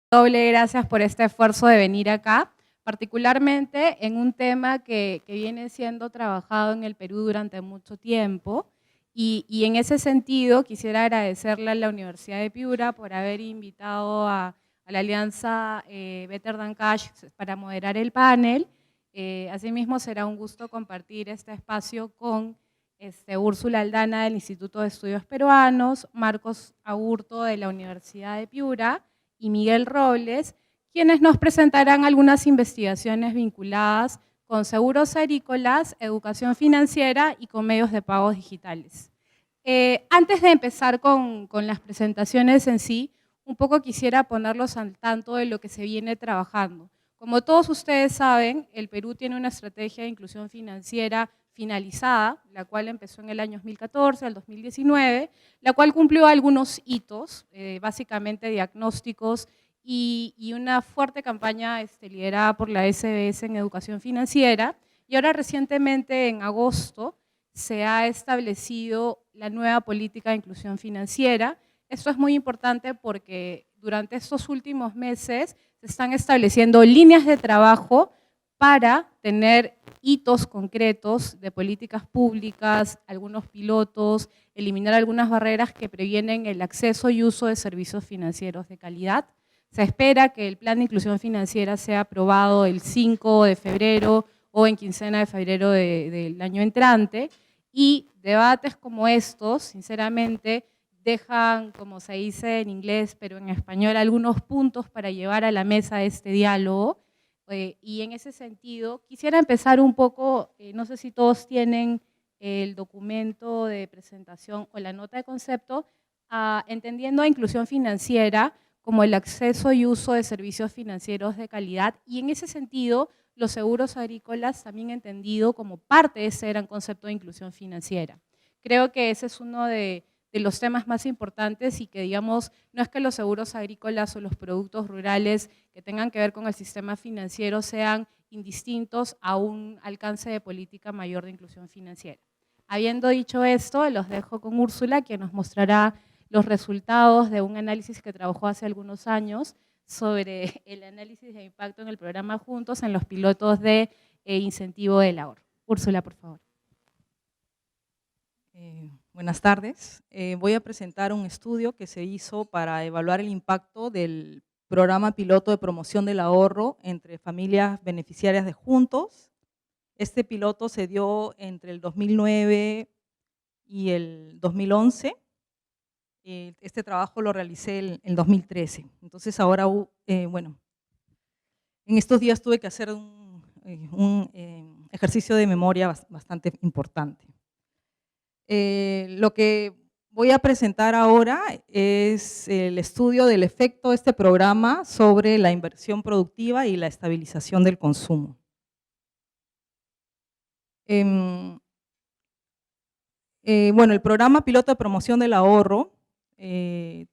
Doble gracias por este esfuerzo de venir acá, particularmente en un tema que viene siendo trabajado en el Perú durante mucho tiempo, y en ese sentido quisiera agradecerle a la Universidad de Piura por haber invitado a la alianza Better Than Cash para moderar el panel. Asimismo será un gusto compartir este espacio con Úrsula Aldana del Instituto de Estudios Peruanos, Marcos Aburto de la Universidad de Piura y Miguel Robles, quienes nos presentarán algunas investigaciones vinculadas con seguros agrícolas, educación financiera y con medios de pagos digitales. Antes de empezar con las presentaciones en sí, un poco quisiera ponerlos al tanto de lo que se viene trabajando. Como todos ustedes saben, el Perú tiene una estrategia de inclusión financiera finalizada, la cual empezó en el año 2014 al 2019, la cual cumplió algunos hitos, básicamente diagnósticos y una fuerte campaña liderada por la SBS en educación financiera. Y ahora recientemente, en agosto, se ha establecido la nueva política de inclusión financiera. Esto es muy importante porque durante estos últimos meses se están estableciendo líneas de trabajo para tener hitos concretos de políticas públicas, algunos pilotos, eliminar algunas barreras que previenen el acceso y uso de servicios financieros de calidad. Se espera que el plan de inclusión financiera sea aprobado el 5 de febrero o en quincena de febrero del año entrante, y debates como estos, sinceramente, dejan, como se dice en inglés, pero en español, algunos puntos para llevar a la mesa este diálogo. Y en ese sentido, quisiera empezar un poco, no sé si todos tienen el documento de presentación o la nota de concepto, entendiendo a inclusión financiera como el acceso y uso de servicios financieros de calidad, y en ese sentido, los seguros agrícolas también entendido como parte de ese gran concepto de inclusión financiera. Creo que ese es uno de los temas más importantes y que, digamos, no es que los seguros agrícolas o los productos rurales que tengan que ver con el sistema financiero sean indistintos a un alcance de política mayor de inclusión financiera. Habiendo dicho esto, los dejo con Úrsula, quien nos mostrará los resultados de un análisis que trabajó hace algunos años sobre el análisis de impacto en el programa Juntos en los pilotos de incentivo del ahorro. Úrsula, por favor. Buenas tardes. Voy a presentar un estudio que se hizo para evaluar el impacto del programa piloto de promoción del ahorro entre familias beneficiarias de Juntos. Este piloto se dio entre el 2009 y el 2011. Este trabajo lo realicé en el 2013. Entonces ahora, bueno, en estos días tuve que hacer un ejercicio de memoria bastante importante. Lo que voy a presentar ahora es el estudio del efecto de este programa sobre la inversión productiva y la estabilización del consumo. Bueno, el programa piloto de promoción del ahorro, en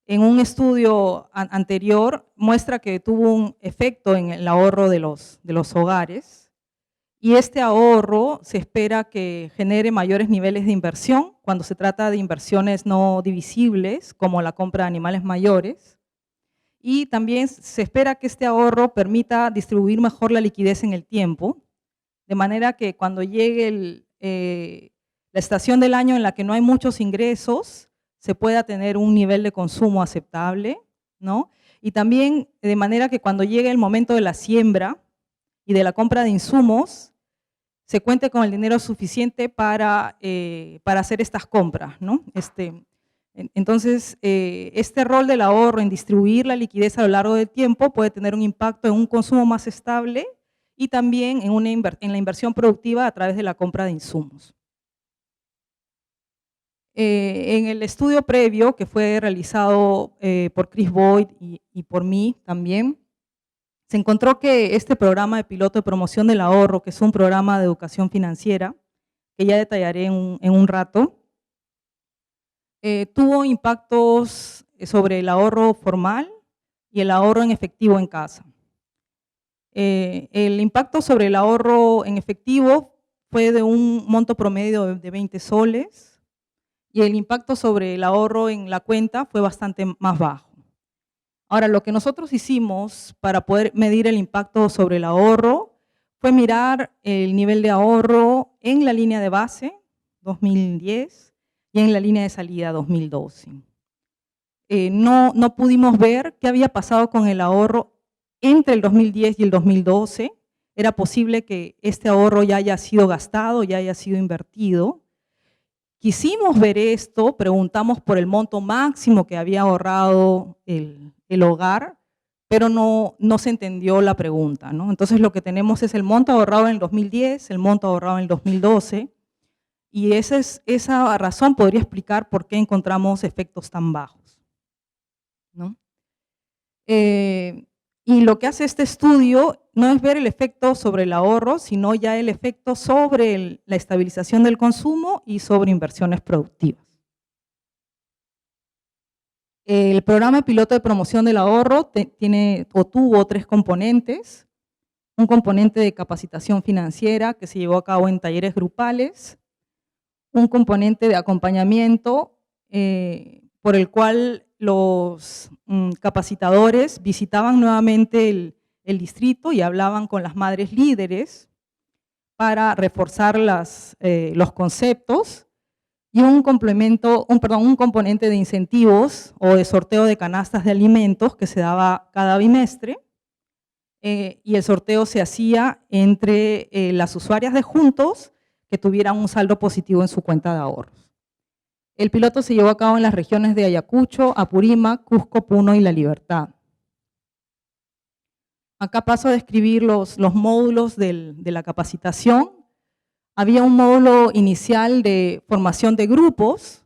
un estudio anterior, muestra que tuvo un efecto en el ahorro de los hogares. Y este ahorro se espera que genere mayores niveles de inversión cuando se trata de inversiones no divisibles, como la compra de animales mayores. Y también se espera que este ahorro permita distribuir mejor la liquidez en el tiempo, de manera que cuando llegue la estación del año en la que no hay muchos ingresos, se pueda tener un nivel de consumo aceptable, ¿no? Y también de manera que cuando llegue el momento de la siembra y de la compra de insumos, se cuente con el dinero suficiente para hacer estas compras, ¿no? Entonces, este rol del ahorro en distribuir la liquidez a lo largo del tiempo puede tener un impacto en un consumo más estable y también en la inversión productiva a través de la compra de insumos. En el estudio previo que fue realizado por Chris Boyd y por mí también, se encontró que este programa de piloto de promoción del ahorro, que es un programa de educación financiera, que ya detallaré en un rato, tuvo impactos sobre el ahorro formal y el ahorro en efectivo en casa. El impacto sobre el ahorro en efectivo fue de un monto promedio de 20 soles y el impacto sobre el ahorro en la cuenta fue bastante más bajo. Ahora, lo que nosotros hicimos para poder medir el impacto sobre el ahorro fue mirar el nivel de ahorro en la línea de base, 2010, y en la línea de salida, 2012. No pudimos ver qué había pasado con el ahorro entre el 2010 y el 2012. Era posible que este ahorro ya haya sido gastado, ya haya sido invertido. Quisimos ver esto, preguntamos por el monto máximo que había ahorrado el hogar, pero no se entendió la pregunta, ¿no? Entonces lo que tenemos es el monto ahorrado en el 2010, el monto ahorrado en el 2012, y esa razón podría explicar por qué encontramos efectos tan bajos, ¿no? Y lo que hace este estudio no es ver el efecto sobre el ahorro, sino ya el efecto sobre la estabilización del consumo y sobre inversiones productivas. El programa piloto de promoción del ahorro tuvo 3 componentes. Un componente de capacitación financiera que se llevó a cabo en talleres grupales, un componente de acompañamiento por el cual los capacitadores visitaban nuevamente el distrito y hablaban con las madres líderes para reforzar los conceptos, y un componente de incentivos o de sorteo de canastas de alimentos que se daba cada bimestre, y el sorteo se hacía entre las usuarias de Juntos que tuvieran un saldo positivo en su cuenta de ahorros. El piloto se llevó a cabo en las regiones de Ayacucho, Apurímac, Cusco, Puno y La Libertad. Acá paso a describir los módulos de la capacitación. Había un módulo inicial de formación de grupos,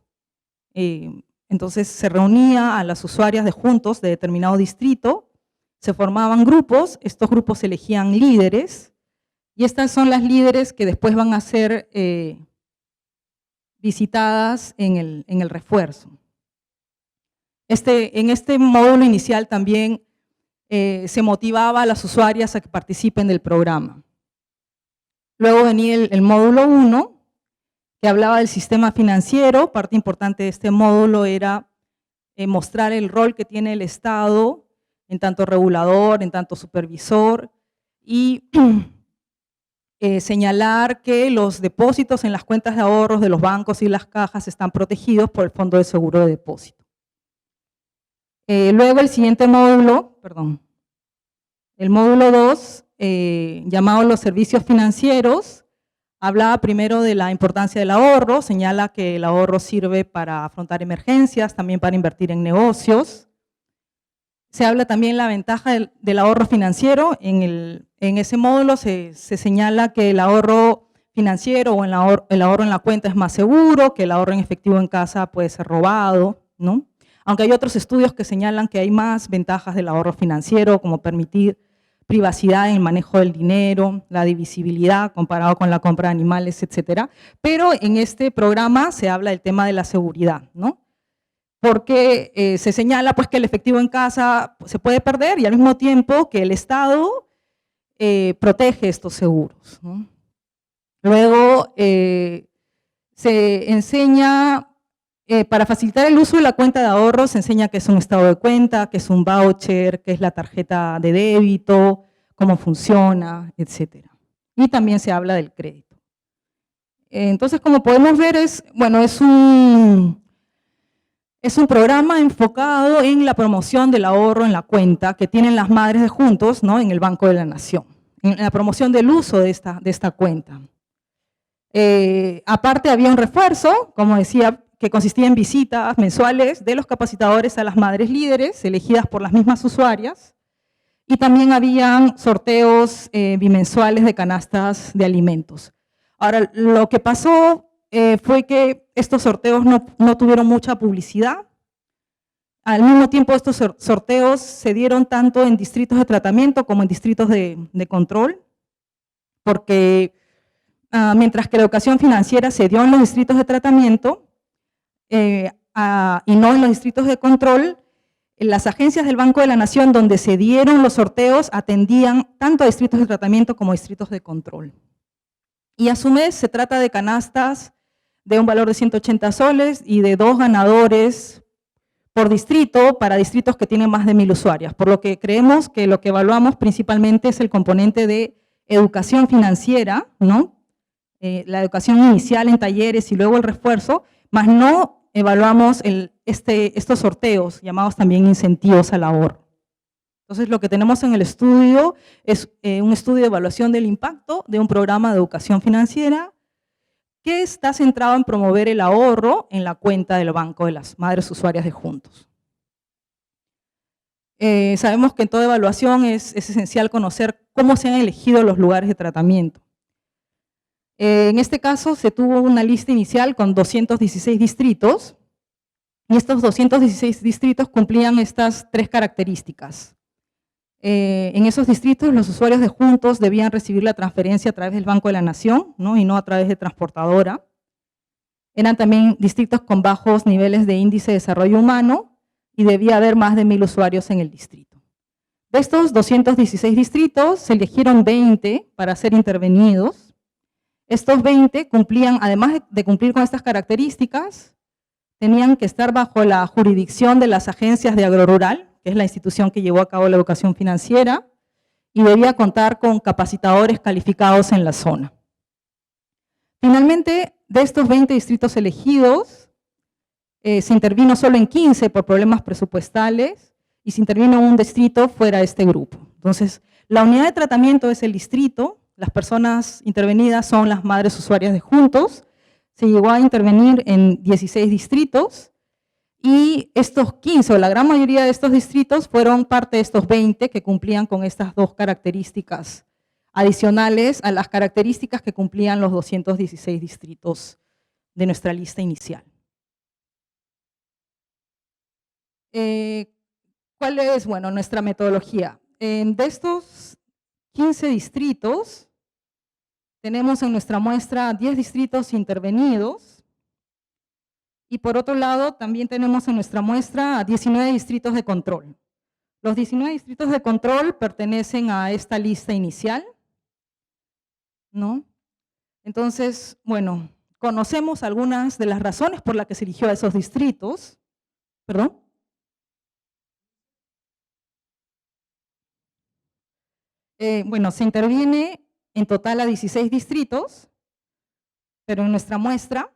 entonces se reunía a las usuarias de Juntos de determinado distrito, se formaban grupos, estos grupos elegían líderes, y estas son las líderes que después van a ser visitadas en el refuerzo. En este módulo inicial también se motivaba a las usuarias a que participen del programa. Luego venía el módulo 1, que hablaba del sistema financiero. Parte importante de este módulo era mostrar el rol que tiene el Estado en tanto regulador, en tanto supervisor, y señalar que los depósitos en las cuentas de ahorros de los bancos y las cajas están protegidos por el Fondo de Seguro de Depósito. Luego el siguiente módulo, el módulo 2, llamado los servicios financieros, hablaba primero de la importancia del ahorro, señala que el ahorro sirve para afrontar emergencias, también para invertir en negocios. Se habla también de la ventaja del ahorro financiero. En ese módulo se señala que el ahorro financiero o el ahorro en la cuenta es más seguro, que el ahorro en efectivo en casa puede ser robado, ¿no? Aunque hay otros estudios que señalan que hay más ventajas del ahorro financiero, como permitir privacidad en el manejo del dinero, la divisibilidad comparado con la compra de animales, etcétera. Pero en este programa se habla del tema de la seguridad, ¿no? Porque se señala pues, que el efectivo en casa se puede perder y al mismo tiempo que el Estado protege estos seguros, ¿no? Luego se enseña, para facilitar el uso de la cuenta de ahorros, se enseña qué es un estado de cuenta, qué es un voucher, qué es la tarjeta de débito, cómo funciona, etc. Y también se habla del crédito. Entonces, como podemos ver, es un programa enfocado en la promoción del ahorro en la cuenta que tienen las madres de Juntos, ¿no? En el Banco de la Nación, en la promoción del uso de esta cuenta. Aparte había un refuerzo, como decía, que consistía en visitas mensuales de los capacitadores a las madres líderes, elegidas por las mismas usuarias, y también habían sorteos bimensuales de canastas de alimentos. Ahora, lo que pasó fue que estos sorteos no tuvieron mucha publicidad. Al mismo tiempo, estos sorteos se dieron tanto en distritos de tratamiento como en distritos de control, porque mientras que la educación financiera se dio en los distritos de tratamiento y no en los distritos de control, las agencias del Banco de la Nación donde se dieron los sorteos atendían tanto a distritos de tratamiento como a distritos de control. Y a su vez se trata de canastas de un valor de 180 soles y de 2 ganadores por distrito para distritos que tienen más de 1000 usuarias, por lo que creemos que lo que evaluamos principalmente es el componente de educación financiera, ¿no? La educación inicial en talleres y luego el refuerzo, más no evaluamos estos sorteos, llamados también incentivos al ahorro. Entonces, lo que tenemos en el estudio es un estudio de evaluación del impacto de un programa de educación financiera que está centrado en promover el ahorro en la cuenta del banco de las madres usuarias de Juntos. Sabemos que en toda evaluación es esencial conocer cómo se han elegido los lugares de tratamiento. En este caso se tuvo una lista inicial con 216 distritos y estos 216 distritos cumplían estas 3 características. En esos distritos los usuarios de Juntos debían recibir la transferencia a través del Banco de la Nación, ¿no? Y no a través de transportadora. Eran también distritos con bajos niveles de índice de desarrollo humano y debía haber más de 1000 usuarios en el distrito. De estos 216 distritos se eligieron 20 para ser intervenidos. Estos 20 cumplían, además de cumplir con estas características, tenían que estar bajo la jurisdicción de las agencias de agrorural, que es la institución que llevó a cabo la educación financiera, y debía contar con capacitadores calificados en la zona. Finalmente, de estos 20 distritos elegidos, se intervino solo en 15 por problemas presupuestales y se intervino un distrito fuera de este grupo. Entonces, la unidad de tratamiento es el distrito, las personas intervenidas son las madres usuarias de Juntos, se llegó a intervenir en 16 distritos y estos 15 o la gran mayoría de estos distritos fueron parte de estos 20 que cumplían con estas 2 características adicionales a las características que cumplían los 216 distritos de nuestra lista inicial. ¿Cuál es, bueno, nuestra metodología? De estos 15 distritos, tenemos en nuestra muestra 10 distritos intervenidos y por otro lado también tenemos en nuestra muestra 19 distritos de control. Los 19 distritos de control pertenecen a esta lista inicial, ¿no? Entonces, bueno, conocemos algunas de las razones por las que se eligió a esos distritos. ¿Perdón? Bueno, se interviene en total a 16 distritos, pero en nuestra muestra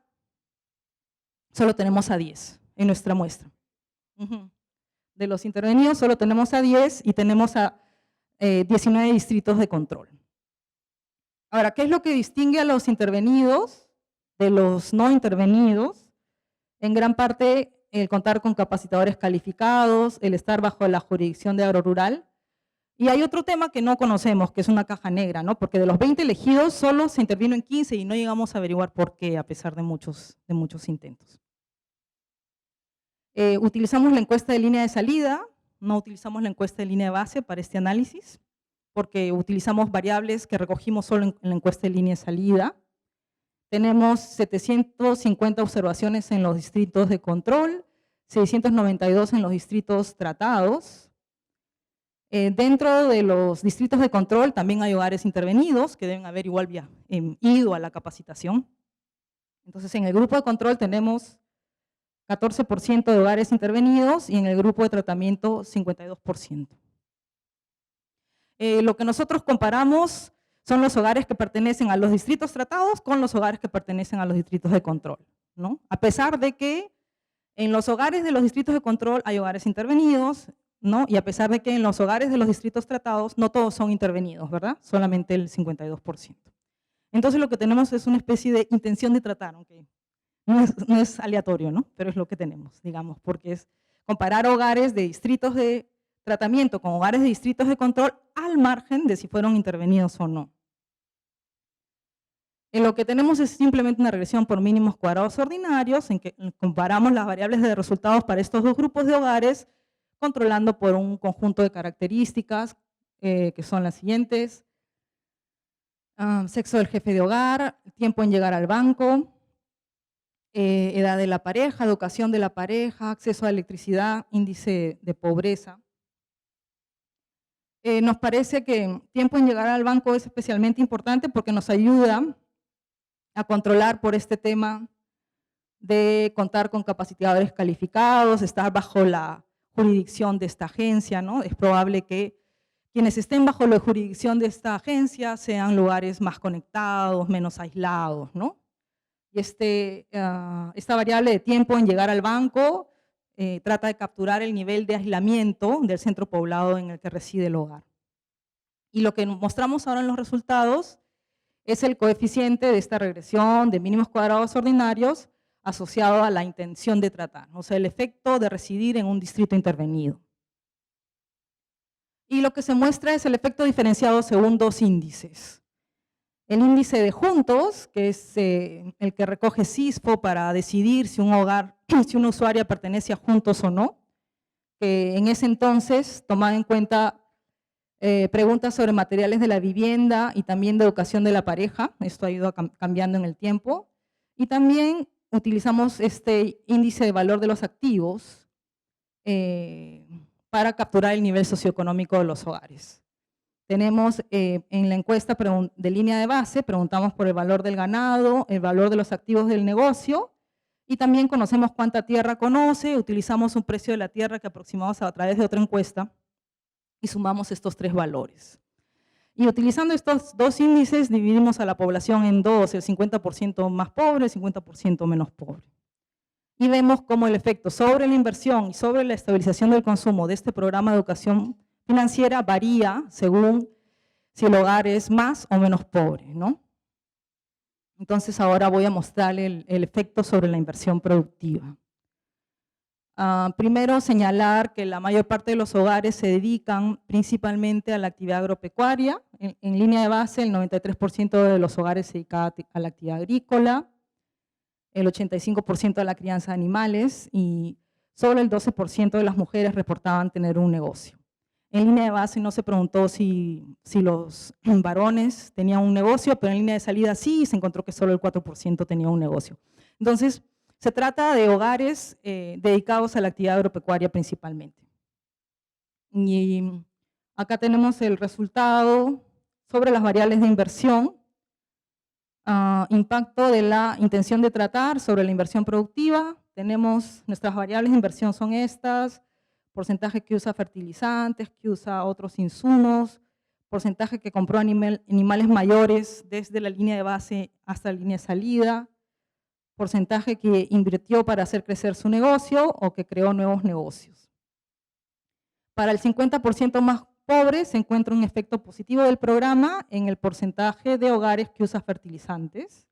solo tenemos a 10, en nuestra muestra. De los intervenidos solo tenemos a 10 y tenemos a 19 distritos de control. Ahora, ¿qué es lo que distingue a los intervenidos de los no intervenidos? En gran parte, el contar con capacitadores calificados, el estar bajo la jurisdicción de agrorural. Y hay otro tema que no conocemos, que es una caja negra, ¿no? Porque de los 20 elegidos solo se intervino en 15 y no llegamos a averiguar por qué, a pesar de muchos intentos. Utilizamos la encuesta de línea de salida, no utilizamos la encuesta de línea de base para este análisis, porque utilizamos variables que recogimos solo en la encuesta de línea de salida. Tenemos 750 observaciones en los distritos de control, 692 en los distritos tratados. Dentro de los distritos de control también hay hogares intervenidos que deben haber igual ido a la capacitación. Entonces, en el grupo de control tenemos 14% de hogares intervenidos y en el grupo de tratamiento 52%. Lo que nosotros comparamos son los hogares que pertenecen a los distritos tratados con los hogares que pertenecen a los distritos de control, ¿no? A pesar de que en los hogares de los distritos de control hay hogares intervenidos, ¿no? Y a pesar de que en los hogares de los distritos tratados no todos son intervenidos, ¿verdad? Solamente el 52%. Entonces lo que tenemos es una especie de intención de tratar, aunque no es aleatorio, ¿no? Pero es lo que tenemos, digamos, porque es comparar hogares de distritos de tratamiento con hogares de distritos de control al margen de si fueron intervenidos o no. Lo que tenemos es simplemente una regresión por mínimos cuadrados ordinarios en que comparamos las variables de resultados para estos 2 grupos de hogares controlando por un conjunto de características que son las siguientes. Sexo del jefe de hogar, tiempo en llegar al banco, edad de la pareja, educación de la pareja, acceso a electricidad, índice de pobreza. Nos parece que tiempo en llegar al banco es especialmente importante porque nos ayuda a controlar por este tema de contar con capacitadores calificados, estar bajo la jurisdicción de esta agencia, ¿no? Es probable que quienes estén bajo la jurisdicción de esta agencia sean lugares más conectados, menos aislados, ¿no? Y esta variable de tiempo en llegar al banco trata de capturar el nivel de aislamiento del centro poblado en el que reside el hogar. Y lo que mostramos ahora en los resultados es el coeficiente de esta regresión de mínimos cuadrados ordinarios asociado a la intención de tratar, o sea, el efecto de residir en un distrito intervenido. Y lo que se muestra es el efecto diferenciado según dos índices. El índice de juntos, que es el que recoge CISFO para decidir si un hogar, si una usuaria pertenece a juntos o no, que en ese entonces tomaba en cuenta preguntas sobre materiales de la vivienda y también de educación de la pareja. Esto ha ido cambiando en el tiempo. Y también utilizamos este índice de valor de los activos para capturar el nivel socioeconómico de los hogares. Tenemos en la encuesta de línea de base, preguntamos por el valor del ganado, el valor de los activos del negocio, y también conocemos cuánta tierra conoce, utilizamos un precio de la tierra que aproximamos a través de otra encuesta, y sumamos estos tres valores. Y utilizando estos dos índices, dividimos a la población en dos, el 50% más pobre, el 50% menos pobre. Y vemos cómo el efecto sobre la inversión y sobre la estabilización del consumo de este programa de educación financiera varía según si el hogar es más o menos pobre, ¿no? Entonces ahora voy a mostrar el efecto sobre la inversión productiva. Primero, señalar que la mayor parte de los hogares se dedican principalmente a la actividad agropecuaria. En línea de base, el 93% de los hogares se dedica a la actividad agrícola, el 85% a la crianza de animales y solo el 12% de las mujeres reportaban tener un negocio. En línea de base no se preguntó si los varones tenían un negocio, pero en línea de salida sí, se encontró que solo el 4% tenía un negocio. Entonces, se trata de hogares dedicados a la actividad agropecuaria principalmente. Y acá tenemos el resultado sobre las variables de inversión, impacto de la intención de tratar sobre la inversión productiva. Tenemos, nuestras variables de inversión son estas: porcentaje que usa fertilizantes, que usa otros insumos, porcentaje que compró animales mayores desde la línea de base hasta la línea de salida, porcentaje que invirtió para hacer crecer su negocio o que creó nuevos negocios. Para el 50% más pobre se encuentra un efecto positivo del programa en el porcentaje de hogares que usa fertilizantes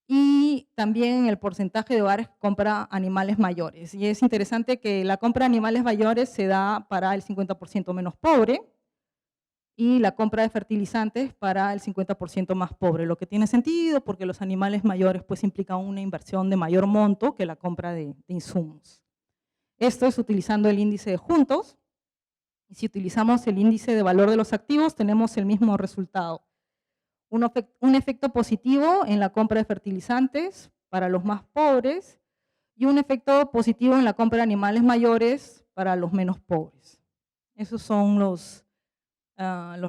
y también en el porcentaje de hogares que compra animales mayores. Y es interesante que la compra de animales mayores se da para el 50% menos pobre y la compra de fertilizantes para el 50% más pobre, lo que tiene sentido porque los animales mayores pues implican una inversión de mayor monto que la compra de insumos. Esto es utilizando el índice de juntos, y si utilizamos el índice de valor de los activos tenemos el mismo resultado. Un efecto positivo en la compra de fertilizantes para los más pobres y un efecto positivo en la compra de animales mayores para los menos pobres. Esos son los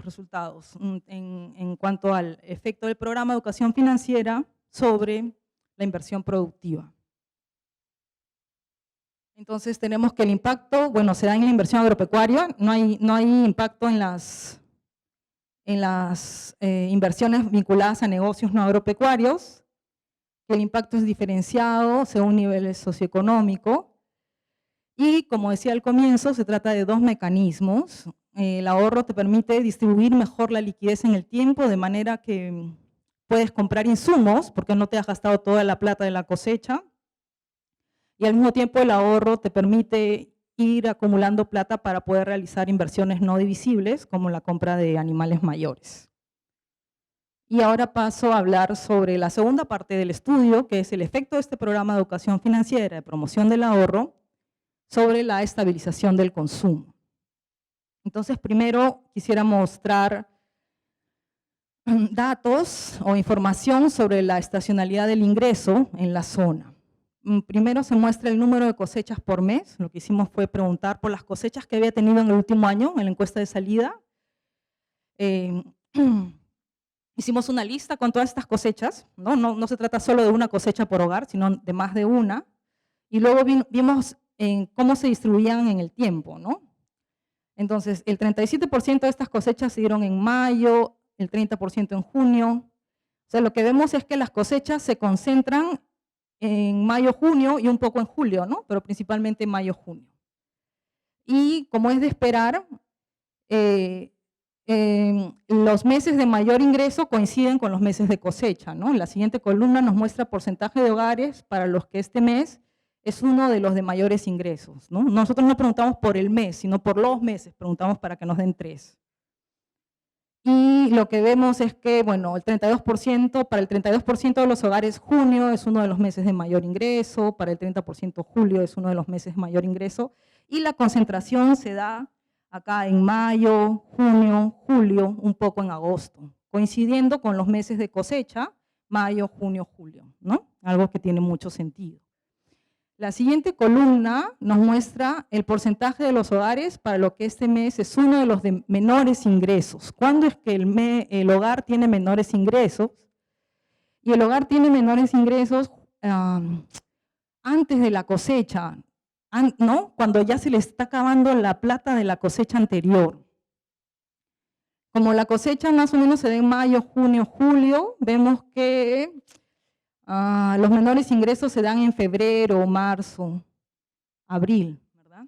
resultados en cuanto al efecto del programa de educación financiera sobre la inversión productiva. Entonces tenemos que el impacto, bueno, se da en la inversión agropecuaria, no hay impacto en las inversiones vinculadas a negocios no agropecuarios, que el impacto es diferenciado según niveles socioeconómico y, como decía al comienzo, se trata de dos mecanismos. El ahorro te permite distribuir mejor la liquidez en el tiempo, de manera que puedes comprar insumos porque no te has gastado toda la plata de la cosecha, y al mismo tiempo el ahorro te permite ir acumulando plata para poder realizar inversiones no divisibles como la compra de animales mayores. Y ahora paso a hablar sobre la segunda parte del estudio, que es el efecto de este programa de educación financiera de promoción del ahorro sobre la estabilización del consumo. Entonces, primero quisiera mostrar datos o información sobre la estacionalidad del ingreso en la zona. Primero se muestra el número de cosechas por mes. Lo que hicimos fue preguntar por las cosechas que había tenido en el último año en la encuesta de salida. Hicimos una lista con todas estas cosechas, ¿no? No se trata solo de una cosecha por hogar, sino de más de una. Y luego vimos en cómo se distribuían en el tiempo, ¿no? Entonces, el 37% de estas cosechas se dieron en mayo, el 30% en junio. O sea, lo que vemos es que las cosechas se concentran en mayo, junio y un poco en julio, ¿no? Pero principalmente en mayo, junio. Y como es de esperar, los meses de mayor ingreso coinciden con los meses de cosecha, ¿no? La siguiente columna nos muestra porcentaje de hogares para los que este mes es uno de los de mayores ingresos, ¿no? Nosotros no preguntamos por el mes, sino por los meses, preguntamos para que nos den 3. Y lo que vemos es que, bueno, para el 32% de los hogares junio es uno de los meses de mayor ingreso, para el 30% julio es uno de los meses de mayor ingreso, y la concentración se da acá en mayo, junio, julio, un poco en agosto, coincidiendo con los meses de cosecha, mayo, junio, julio, ¿no? Algo que tiene mucho sentido. La siguiente columna nos muestra el porcentaje de los hogares para lo que este mes es uno de los de menores ingresos. ¿Cuándo es que el hogar tiene menores ingresos? Y el hogar tiene menores ingresos antes de la cosecha, ¿no? Cuando ya se le está acabando la plata de la cosecha anterior. Como la cosecha más o menos se da en mayo, junio, julio, vemos que los menores ingresos se dan en febrero, marzo, abril, ¿verdad?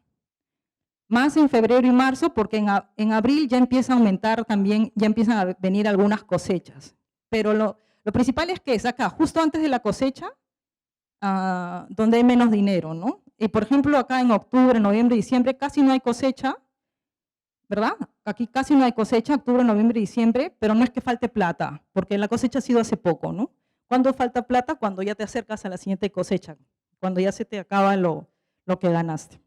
Más en febrero y marzo porque en abril ya empieza a aumentar también, ya empiezan a venir algunas cosechas. Pero lo principal es que es acá, justo antes de la cosecha, donde hay menos dinero, ¿no? Y por ejemplo, acá en octubre, noviembre, diciembre casi no hay cosecha, ¿verdad? Aquí casi no hay cosecha, octubre, noviembre, diciembre, pero no es que falte plata, porque la cosecha ha sido hace poco, ¿no? ¿Cuándo falta plata? Cuando ya te acercas a la siguiente cosecha, cuando ya se te acaba lo que ganaste.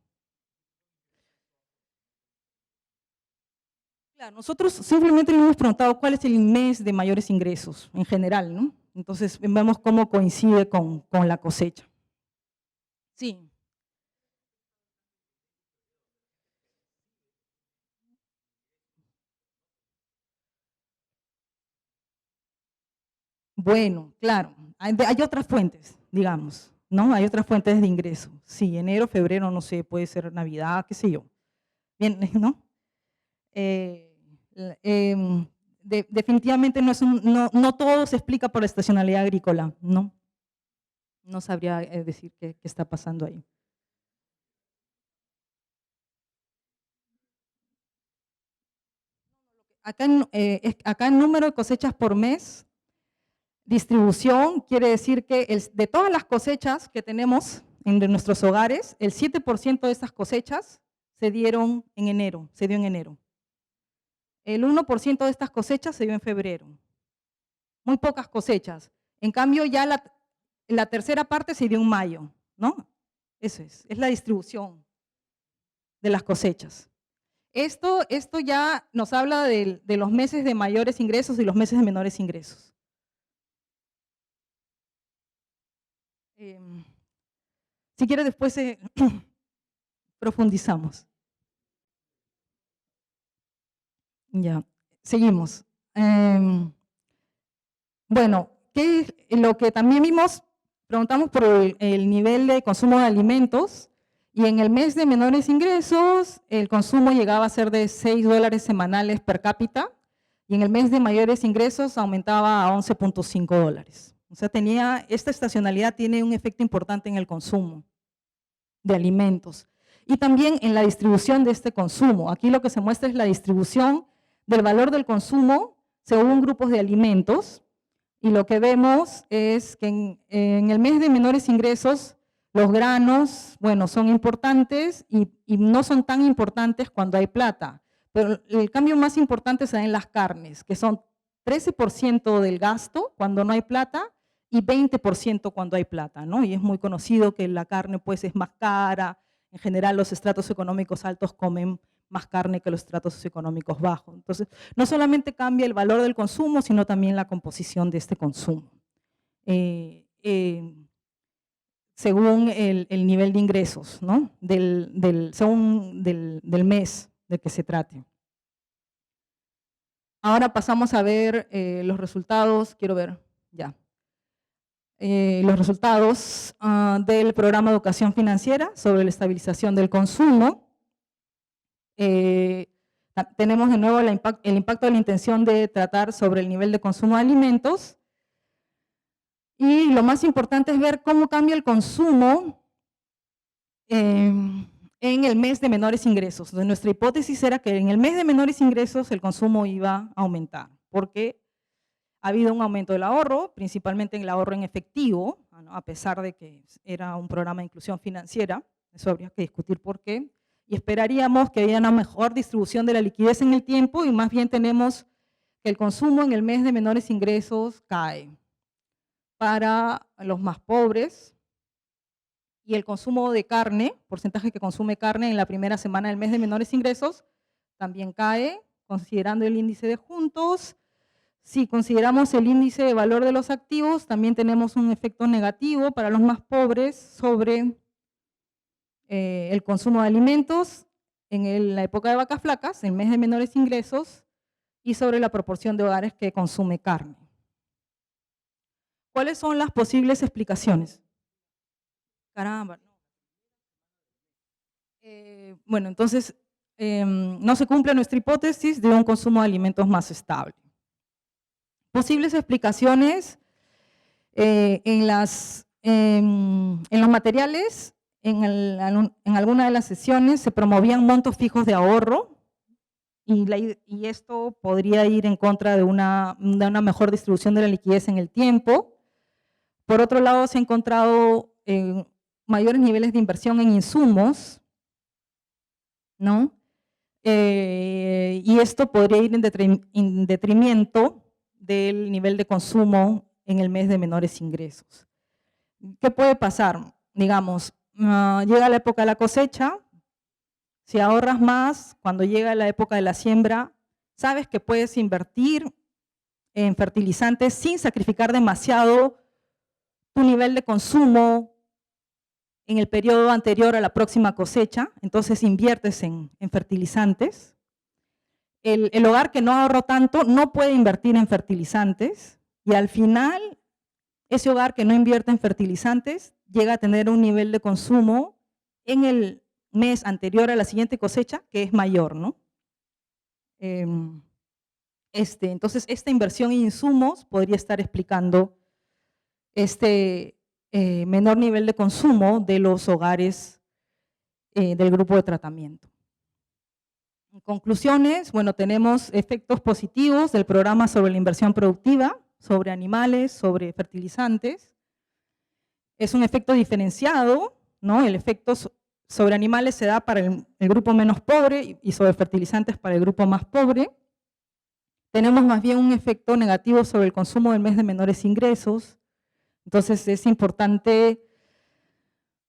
Claro, nosotros simplemente le hemos preguntado cuál es el mes de mayores ingresos en general, ¿no? Entonces vemos cómo coincide con la cosecha. Sí. Bueno, claro, hay otras fuentes, digamos, ¿no? Hay otras fuentes de ingreso. Sí, enero, febrero, no sé, puede ser Navidad, qué sé yo. Bien, ¿no? Definitivamente no todo se explica por la estacionalidad agrícola, ¿no? No sabría decir qué está pasando ahí. Acá en número de cosechas por mes, distribución quiere decir que de todas las cosechas que tenemos en nuestros hogares, el 7% de esas cosechas se dieron en enero, se dio en enero. El 1% de estas cosechas se dio en febrero. Muy pocas cosechas. En cambio, ya la tercera parte se dio en mayo, ¿no? Eso es la distribución de las cosechas. Esto ya nos habla de los meses de mayores ingresos y los meses de menores ingresos. Si quiere después profundizamos. Ya, seguimos. Bueno, lo que también vimos, preguntamos por el nivel de consumo de alimentos y en el mes de menores ingresos el consumo llegaba a ser de $6 semanales per cápita y en el mes de mayores ingresos aumentaba a $11.5. O sea, esta estacionalidad tiene un efecto importante en el consumo de alimentos y también en la distribución de este consumo. Aquí lo que se muestra es la distribución del valor del consumo según grupos de alimentos y lo que vemos es que en el mes de menores ingresos los granos, bueno, son importantes y no son tan importantes cuando hay plata, pero el cambio más importante se da en las carnes, que son 13% del gasto cuando no hay plata y 20% cuando hay plata, ¿no? Y es muy conocido que la carne pues es más cara, en general los estratos económicos altos comen más carne que los estratos socioeconómicos bajos. Entonces, no solamente cambia el valor del consumo, sino también la composición de este consumo, según el nivel de ingresos, ¿no? Según del mes de que se trate. Ahora pasamos a ver los resultados, quiero ver, ya. Los resultados del programa de educación financiera sobre la estabilización del consumo. Tenemos de nuevo el impacto de la intención de tratar sobre el nivel de consumo de alimentos. Y lo más importante es ver cómo cambia el consumo en el mes de menores ingresos. Entonces, nuestra hipótesis era que en el mes de menores ingresos el consumo iba a aumentar, porque ha habido un aumento del ahorro, principalmente en el ahorro en efectivo, ¿no? A pesar de que era un programa de inclusión financiera, eso habría que discutir por qué, y esperaríamos que haya una mejor distribución de la liquidez en el tiempo y más bien tenemos que el consumo en el mes de menores ingresos cae para los más pobres y el consumo de carne, porcentaje que consume carne en la primera semana del mes de menores ingresos, también cae, considerando el índice de juntos. Si consideramos el índice de valor de los activos, también tenemos un efecto negativo para los más pobres sobre el consumo de alimentos en la época de vacas flacas, el mes de menores ingresos, y sobre la proporción de hogares que consume carne. ¿Cuáles son las posibles explicaciones? Caramba. Bueno, entonces no se cumple nuestra hipótesis de un consumo de alimentos más estable. Posibles explicaciones en los materiales, en alguna de las sesiones se promovían montos fijos de ahorro y esto podría ir en contra de una mejor distribución de la liquidez en el tiempo. Por otro lado, se ha encontrado mayores niveles de inversión en insumos, ¿no? Y esto podría ir en detrimento del nivel de consumo en el mes de menores ingresos. ¿Qué puede pasar? Digamos, llega la época de la cosecha, si ahorras más, cuando llega la época de la siembra, sabes que puedes invertir en fertilizantes sin sacrificar demasiado tu nivel de consumo en el periodo anterior a la próxima cosecha, entonces inviertes en fertilizantes. El hogar que no ahorró tanto no puede invertir en fertilizantes y al final ese hogar que no invierte en fertilizantes llega a tener un nivel de consumo en el mes anterior a la siguiente cosecha que es mayor, ¿no? Entonces, esta inversión en insumos podría estar explicando menor nivel de consumo de los hogares del grupo de tratamiento. En conclusiones, bueno, tenemos efectos positivos del programa sobre la inversión productiva, sobre animales, sobre fertilizantes. Es un efecto diferenciado, ¿no? El efecto sobre animales se da para el grupo menos pobre y sobre fertilizantes para el grupo más pobre. Tenemos más bien un efecto negativo sobre el consumo del mes de menores ingresos. Entonces es importante,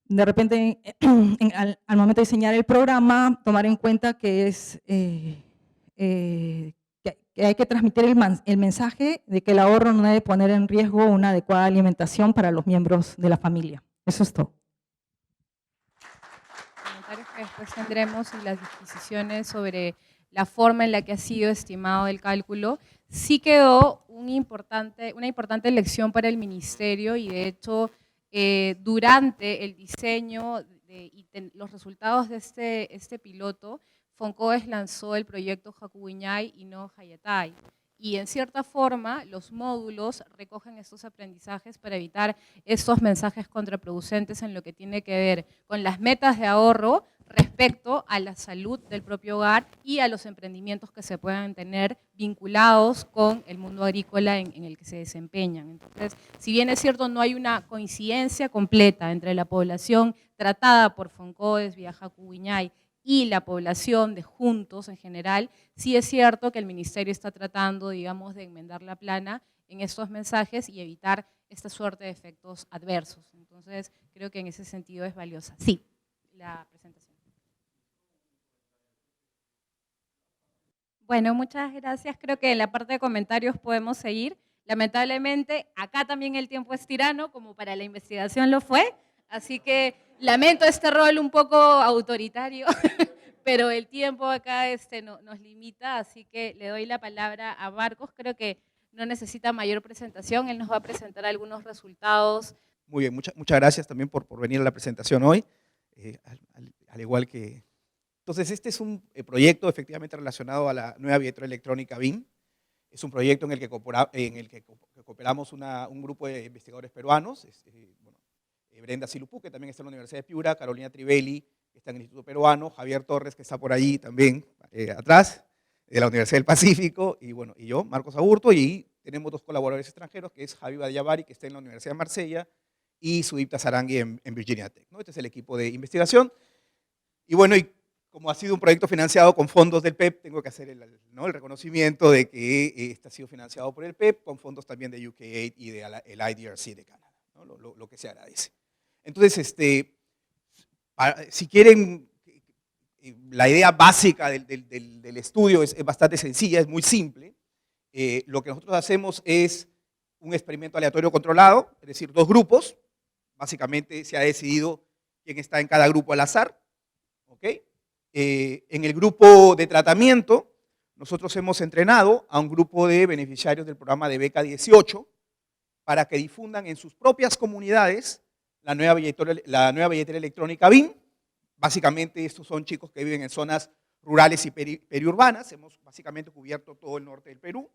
de repente, al momento de diseñar el programa, tomar en cuenta que que hay que transmitir el mensaje de que el ahorro no debe poner en riesgo una adecuada alimentación para los miembros de la familia. Eso es todo. Comentarios que después tendremos y las disquisiciones sobre la forma en la que ha sido estimado el cálculo. Sí quedó una importante lección para el ministerio y de hecho durante el diseño y los resultados de este piloto, Foncoes lanzó el proyecto Jacubiñay y no Hayatay. Y en cierta forma los módulos recogen estos aprendizajes para evitar estos mensajes contraproducentes en lo que tiene que ver con las metas de ahorro respecto a la salud del propio hogar y a los emprendimientos que se puedan tener vinculados con el mundo agrícola en el que se desempeñan. Entonces, si bien es cierto, no hay una coincidencia completa entre la población tratada por Foncoes vía Jacubiñay y la población de Juntos en general, sí es cierto que el ministerio está tratando, digamos, de enmendar la plana en estos mensajes y evitar esta suerte de efectos adversos. Entonces, creo que en ese sentido es valiosa. Sí, la presentación. Bueno, muchas gracias. Creo que en la parte de comentarios podemos seguir. Lamentablemente, acá también el tiempo es tirano, como para la investigación lo fue, así que lamento este rol un poco autoritario, pero el tiempo acá nos limita, así que le doy la palabra a Marcos. Creo que no necesita mayor presentación, él nos va a presentar algunos resultados. Muy bien, muchas gracias también por venir a la presentación hoy, al igual que... Entonces, este es un proyecto efectivamente relacionado a la nueva billetera electrónica BIM. Es un proyecto en el que cooperamos un grupo de investigadores peruanos, Brenda Silupú, que también está en la Universidad de Piura, Carolina Trivelli, que está en el Instituto Peruano, Javier Torres, que está por allí también, atrás, de la Universidad del Pacífico, y yo, Marcos Aburto, y tenemos 2 colaboradores extranjeros, que es Javi Badiavari, que está en la Universidad de Marsella, y Sudipta Sarangui en Virginia Tech, ¿no? Este es el equipo de investigación. Y bueno, y como ha sido un proyecto financiado con fondos del PEP, tengo que hacer el reconocimiento de que este ha sido financiado por el PEP, con fondos también de UK8 y del IDRC de Canadá, ¿no? Lo que se agradece. Entonces, si quieren, la idea básica del estudio es bastante sencilla, es muy simple. Lo que nosotros hacemos es un experimento aleatorio controlado, es decir, 2 grupos. Básicamente se ha decidido quién está en cada grupo al azar. ¿Ok? En el grupo de tratamiento, nosotros hemos entrenado a un grupo de beneficiarios del programa de Beca 18 para que difundan en sus propias comunidades la nueva billetera electrónica BIM. Básicamente estos son chicos que viven en zonas rurales y periurbanas. Hemos básicamente cubierto todo el norte del Perú.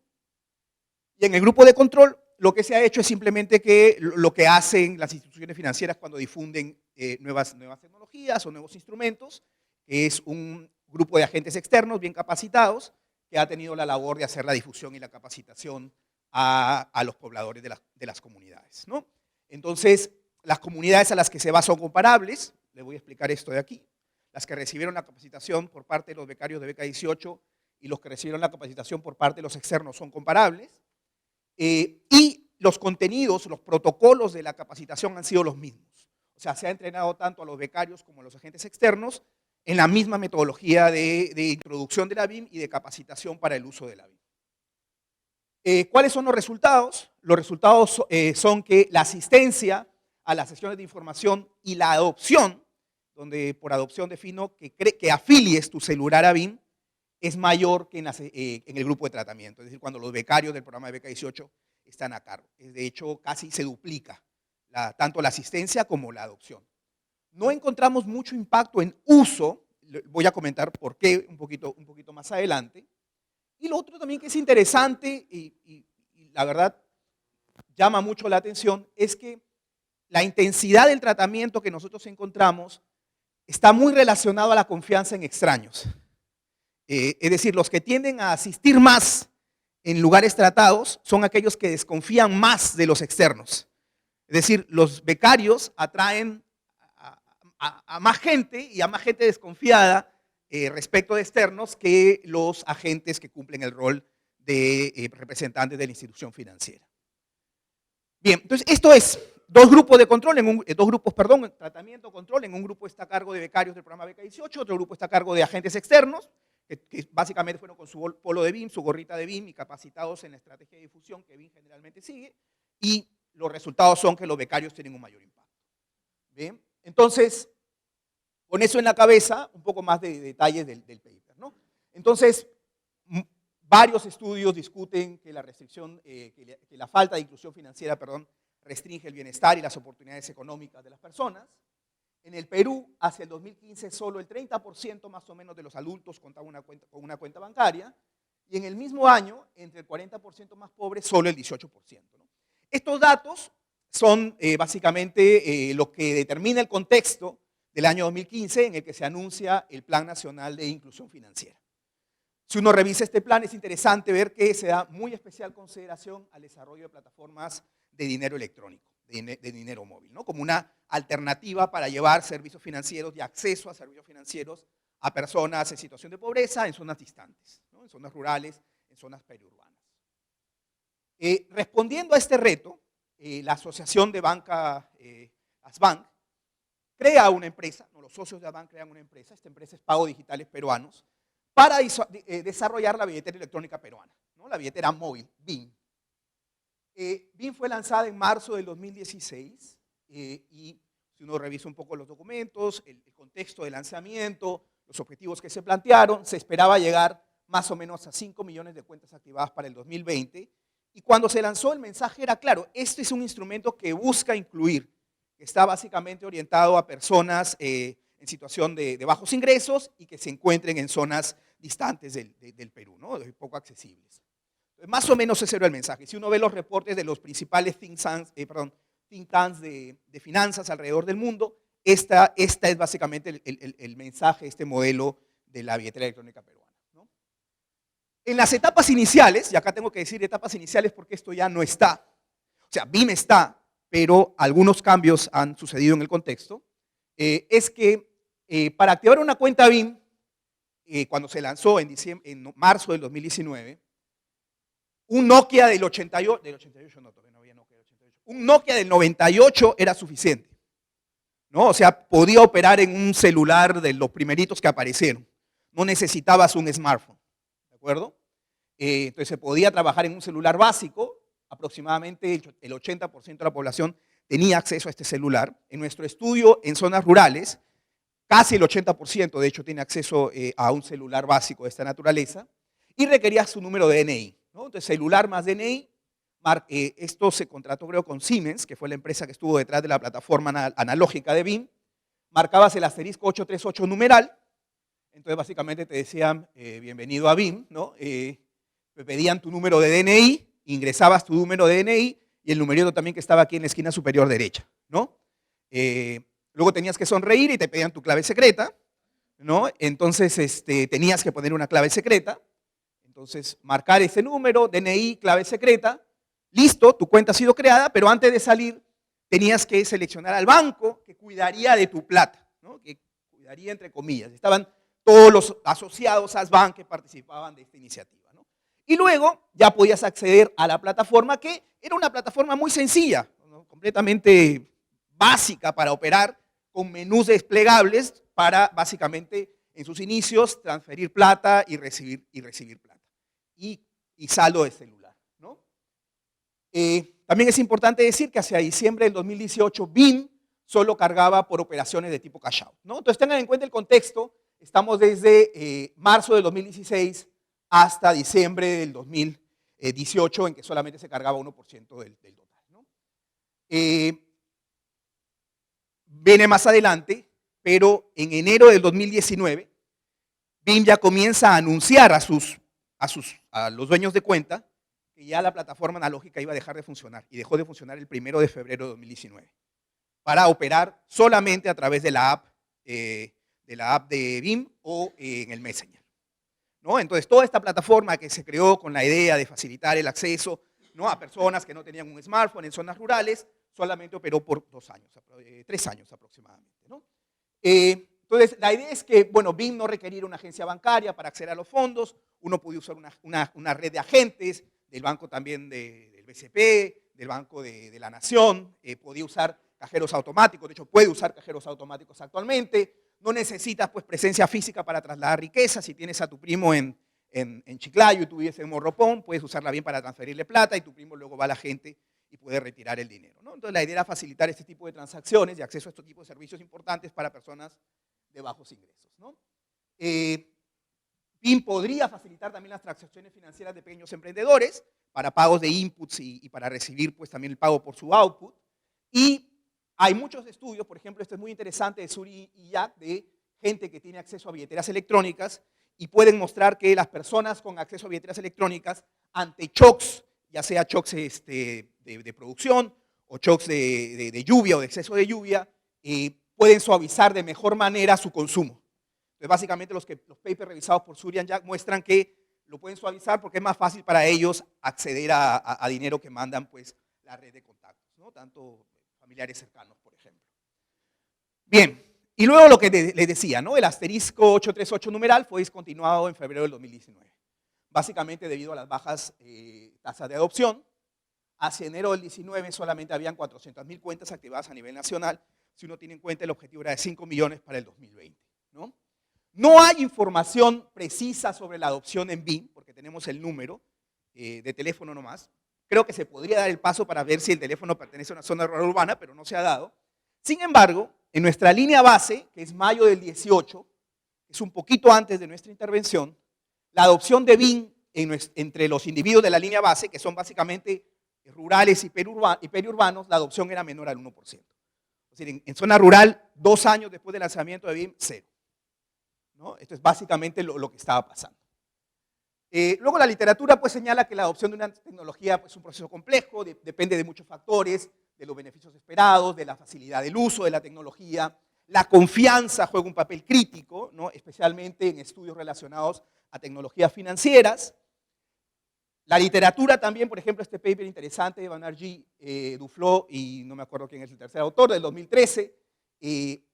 Y en el grupo de control, lo que se ha hecho es simplemente que lo que hacen las instituciones financieras cuando difunden nuevas tecnologías o nuevos instrumentos, es un grupo de agentes externos bien capacitados que ha tenido la labor de hacer la difusión y la capacitación a los pobladores de las comunidades, ¿no? Entonces, las comunidades a las que se va son comparables. Les voy a explicar esto de aquí. Las que recibieron la capacitación por parte de los becarios de Beca 18 y los que recibieron la capacitación por parte de los externos son comparables. Y los contenidos, los protocolos de la capacitación han sido los mismos. O sea, se ha entrenado tanto a los becarios como a los agentes externos en la misma metodología de introducción de la BIM y de capacitación para el uso de la BIM. ¿Cuáles son los resultados? Los resultados son que la asistencia a las sesiones de información y la adopción, donde por adopción defino que afilies tu celular a BIM, es mayor que en el grupo de tratamiento, es decir, cuando los becarios del programa de Beca 18 están a cargo. De hecho, casi se duplica tanto la asistencia como la adopción. No encontramos mucho impacto en uso, voy a comentar por qué un poquito más adelante. Y lo otro también que es interesante y la verdad llama mucho la atención es que la intensidad del tratamiento que nosotros encontramos está muy relacionado a la confianza en extraños. Es decir, los que tienden a asistir más en lugares tratados son aquellos que desconfían más de los externos. Es decir, los becarios atraen a más gente y a más gente desconfiada respecto de externos que los agentes que cumplen el rol de representantes de la institución financiera. Bien, entonces esto es dos grupos de control, tratamiento, control. En un grupo está a cargo de becarios del programa Beca 18, otro grupo está a cargo de agentes externos, que básicamente fueron con su polo de BIM, su gorrita de BIM y capacitados en la estrategia de difusión que BIM generalmente sigue, y los resultados son que los becarios tienen un mayor impacto. Bien, entonces, con eso en la cabeza, un poco más de detalles del paper, ¿no? Entonces, varios estudios discuten que la restricción, que la falta de inclusión financiera, restringe el bienestar y las oportunidades económicas de las personas. En el Perú, hacia el 2015, solo el 30% más o menos de los adultos contaban con una cuenta bancaria, y en el mismo año, entre el 40% más pobres, solo el 18%, ¿no? Estos datos son básicamente lo que determina el contexto del año 2015 en el que se anuncia el Plan Nacional de Inclusión Financiera. Si uno revisa este plan, es interesante ver que se da muy especial consideración al desarrollo de plataformas de dinero electrónico, de dinero móvil, ¿no? Como una alternativa para llevar servicios financieros y acceso a servicios financieros a personas en situación de pobreza en zonas distantes, ¿no? En zonas rurales, en zonas periurbanas. Respondiendo a este reto, la Asociación de Banca Asbank crea una empresa, los socios de Asbank crean una empresa, esta empresa es Pago Digitales Peruanos, para desarrollar la billetera electrónica peruana, ¿no? La billetera móvil, BIM. BIM fue lanzada en marzo del 2016 y si uno revisa un poco los documentos, el contexto de lanzamiento, los objetivos que se plantearon, se esperaba llegar más o menos a 5 millones de cuentas activadas para el 2020, y cuando se lanzó el mensaje era claro, este es un instrumento que busca incluir, que está básicamente orientado a personas en situación de bajos ingresos y que se encuentren en zonas distantes del Perú, ¿no? Poco accesibles. Entonces, más o menos ese era el mensaje. Si uno ve los reportes de los principales think tanks de finanzas alrededor del mundo, esta es básicamente el mensaje, este modelo de la billetera electrónica peruana, ¿no? En las etapas iniciales, y acá tengo que decir etapas iniciales porque esto ya no está, o sea, BIM está, pero algunos cambios han sucedido en el contexto, es que para activar una cuenta BIM, cuando se lanzó en marzo del 2019, un Nokia del 88, no, todavía no había Nokia del 88, un Nokia del 98 era suficiente, ¿no? O sea, podía operar en un celular de los primeritos que aparecieron, no necesitabas un smartphone, ¿de acuerdo? Entonces se podía trabajar en un celular básico, aproximadamente el 80% de la población tenía acceso a este celular. En nuestro estudio en zonas rurales, casi el 80% de hecho tiene acceso a un celular básico de esta naturaleza y requería su número de DNI, ¿no? Entonces celular más DNI, esto se contrató creo con Siemens, que fue la empresa que estuvo detrás de la plataforma analógica de BIM, marcabas el asterisco 838 numeral, entonces básicamente te decían bienvenido a BIM, ¿no? Te pedían tu número de DNI, ingresabas tu número de DNI y el numerito también que estaba aquí en la esquina superior derecha, ¿no? Luego tenías que sonreír y te pedían tu clave secreta, ¿no? Entonces tenías que poner una clave secreta, entonces marcar ese número, DNI, clave secreta, listo, tu cuenta ha sido creada, pero antes de salir tenías que seleccionar al banco que cuidaría de tu plata, ¿no? Que cuidaría entre comillas, estaban todos los asociados a Asbank que participaban de esta iniciativa, ¿no? Y luego ya podías acceder a la plataforma, que era una plataforma muy sencilla, ¿no? Completamente básica para operar, con menús desplegables para básicamente en sus inicios transferir plata y recibir plata. Y saldo de celular, ¿no? También es importante decir que hacia diciembre del 2018 BIM solo cargaba por operaciones de tipo cash out, ¿no? Entonces tengan en cuenta el contexto, estamos desde marzo del 2016 hasta diciembre del 2018 en que solamente se cargaba 1% del total, ¿no? Viene más adelante, pero en enero del 2019 BIM ya comienza a anunciar a los dueños de cuenta que ya la plataforma analógica iba a dejar de funcionar y dejó de funcionar el 1 de febrero de 2019 para operar solamente a través de la app de BIM o en el Messenger, ¿no? Entonces toda esta plataforma que se creó con la idea de facilitar el acceso, ¿no?, a personas que no tenían un smartphone en zonas rurales solamente operó por 3 años aproximadamente, ¿no? Entonces, la idea es que, bueno, BIM no requería una agencia bancaria para acceder a los fondos, uno podía usar una red de agentes, del banco también del BCP, del Banco de la Nación, podía usar cajeros automáticos, de hecho puede usar cajeros automáticos actualmente, no necesitas pues presencia física para trasladar riqueza, si tienes a tu primo en Chiclayo y tú vives en Morropón, puedes usarla bien para transferirle plata y tu primo luego va a la gente y puede retirar el dinero, ¿no? Entonces la idea era facilitar este tipo de transacciones y acceso a este tipo de servicios importantes para personas de bajos ingresos, ¿no? BIM podría facilitar también las transacciones financieras de pequeños emprendedores para pagos de inputs y para recibir pues también el pago por su output. Y hay muchos estudios, por ejemplo, este es muy interesante de Suri y Jack, de gente que tiene acceso a billeteras electrónicas y pueden mostrar que las personas con acceso a billeteras electrónicas ante shocks, ya sea shocks de producción o shocks de lluvia o de exceso de lluvia, pueden suavizar de mejor manera su consumo. Entonces, básicamente los papers revisados por Suri y Jack muestran que lo pueden suavizar porque es más fácil para ellos acceder a dinero que mandan pues la red de contactos, ¿no? Tanto familiares cercanos, por ejemplo. Bien, y luego lo que les decía, ¿no? El asterisco 838 numeral fue discontinuado en febrero del 2019, básicamente debido a las bajas tasas de adopción. Hacia enero del 19 solamente habían 400.000 cuentas activadas a nivel nacional, si uno tiene en cuenta el objetivo era de 5 millones para el 2020, ¿no? No hay información precisa sobre la adopción en BIM, porque tenemos el número de teléfono nomás. Creo que se podría dar el paso para ver si el teléfono pertenece a una zona rural urbana, pero no se ha dado. Sin embargo, en nuestra línea base, que es mayo del 18, es un poquito antes de nuestra intervención, la adopción de BIM entre los individuos de la línea base, que son básicamente rurales y periurbanos, la adopción era menor al 1%. Es decir, en zona rural, 2 años después del lanzamiento de BIM, 0. ¿No? Esto es básicamente lo que estaba pasando. Luego la literatura pues señala que la adopción de una tecnología pues, es un proceso complejo, depende de muchos factores, de los beneficios esperados, de la facilidad del uso de la tecnología. La confianza juega un papel crítico, ¿no? Especialmente en estudios relacionados a tecnologías financieras. La literatura también, por ejemplo, este paper interesante de Banerjee, Duflo y no me acuerdo quién es el tercer autor, del 2013,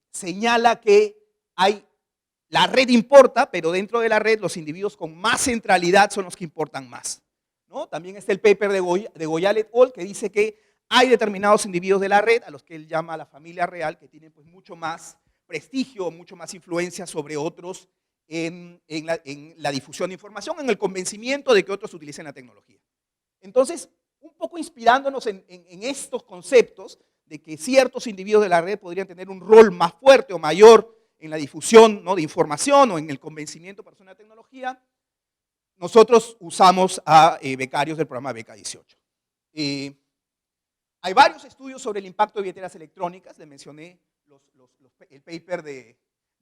señala que la red importa, pero dentro de la red los individuos con más centralidad son los que importan más, ¿no? También está el paper de Goyal et al. Que dice que hay determinados individuos de la red, a los que él llama la familia real, que tienen pues, mucho más prestigio, mucho más influencia sobre otros en la difusión de información, en el convencimiento de que otros utilicen la tecnología. Entonces, un poco inspirándonos en estos conceptos de que ciertos individuos de la red podrían tener un rol más fuerte o mayor en la difusión, ¿no? de información o en el convencimiento para una tecnología, nosotros usamos a becarios del programa Beca 18. Hay varios estudios sobre el impacto de billeteras electrónicas, les mencioné el paper de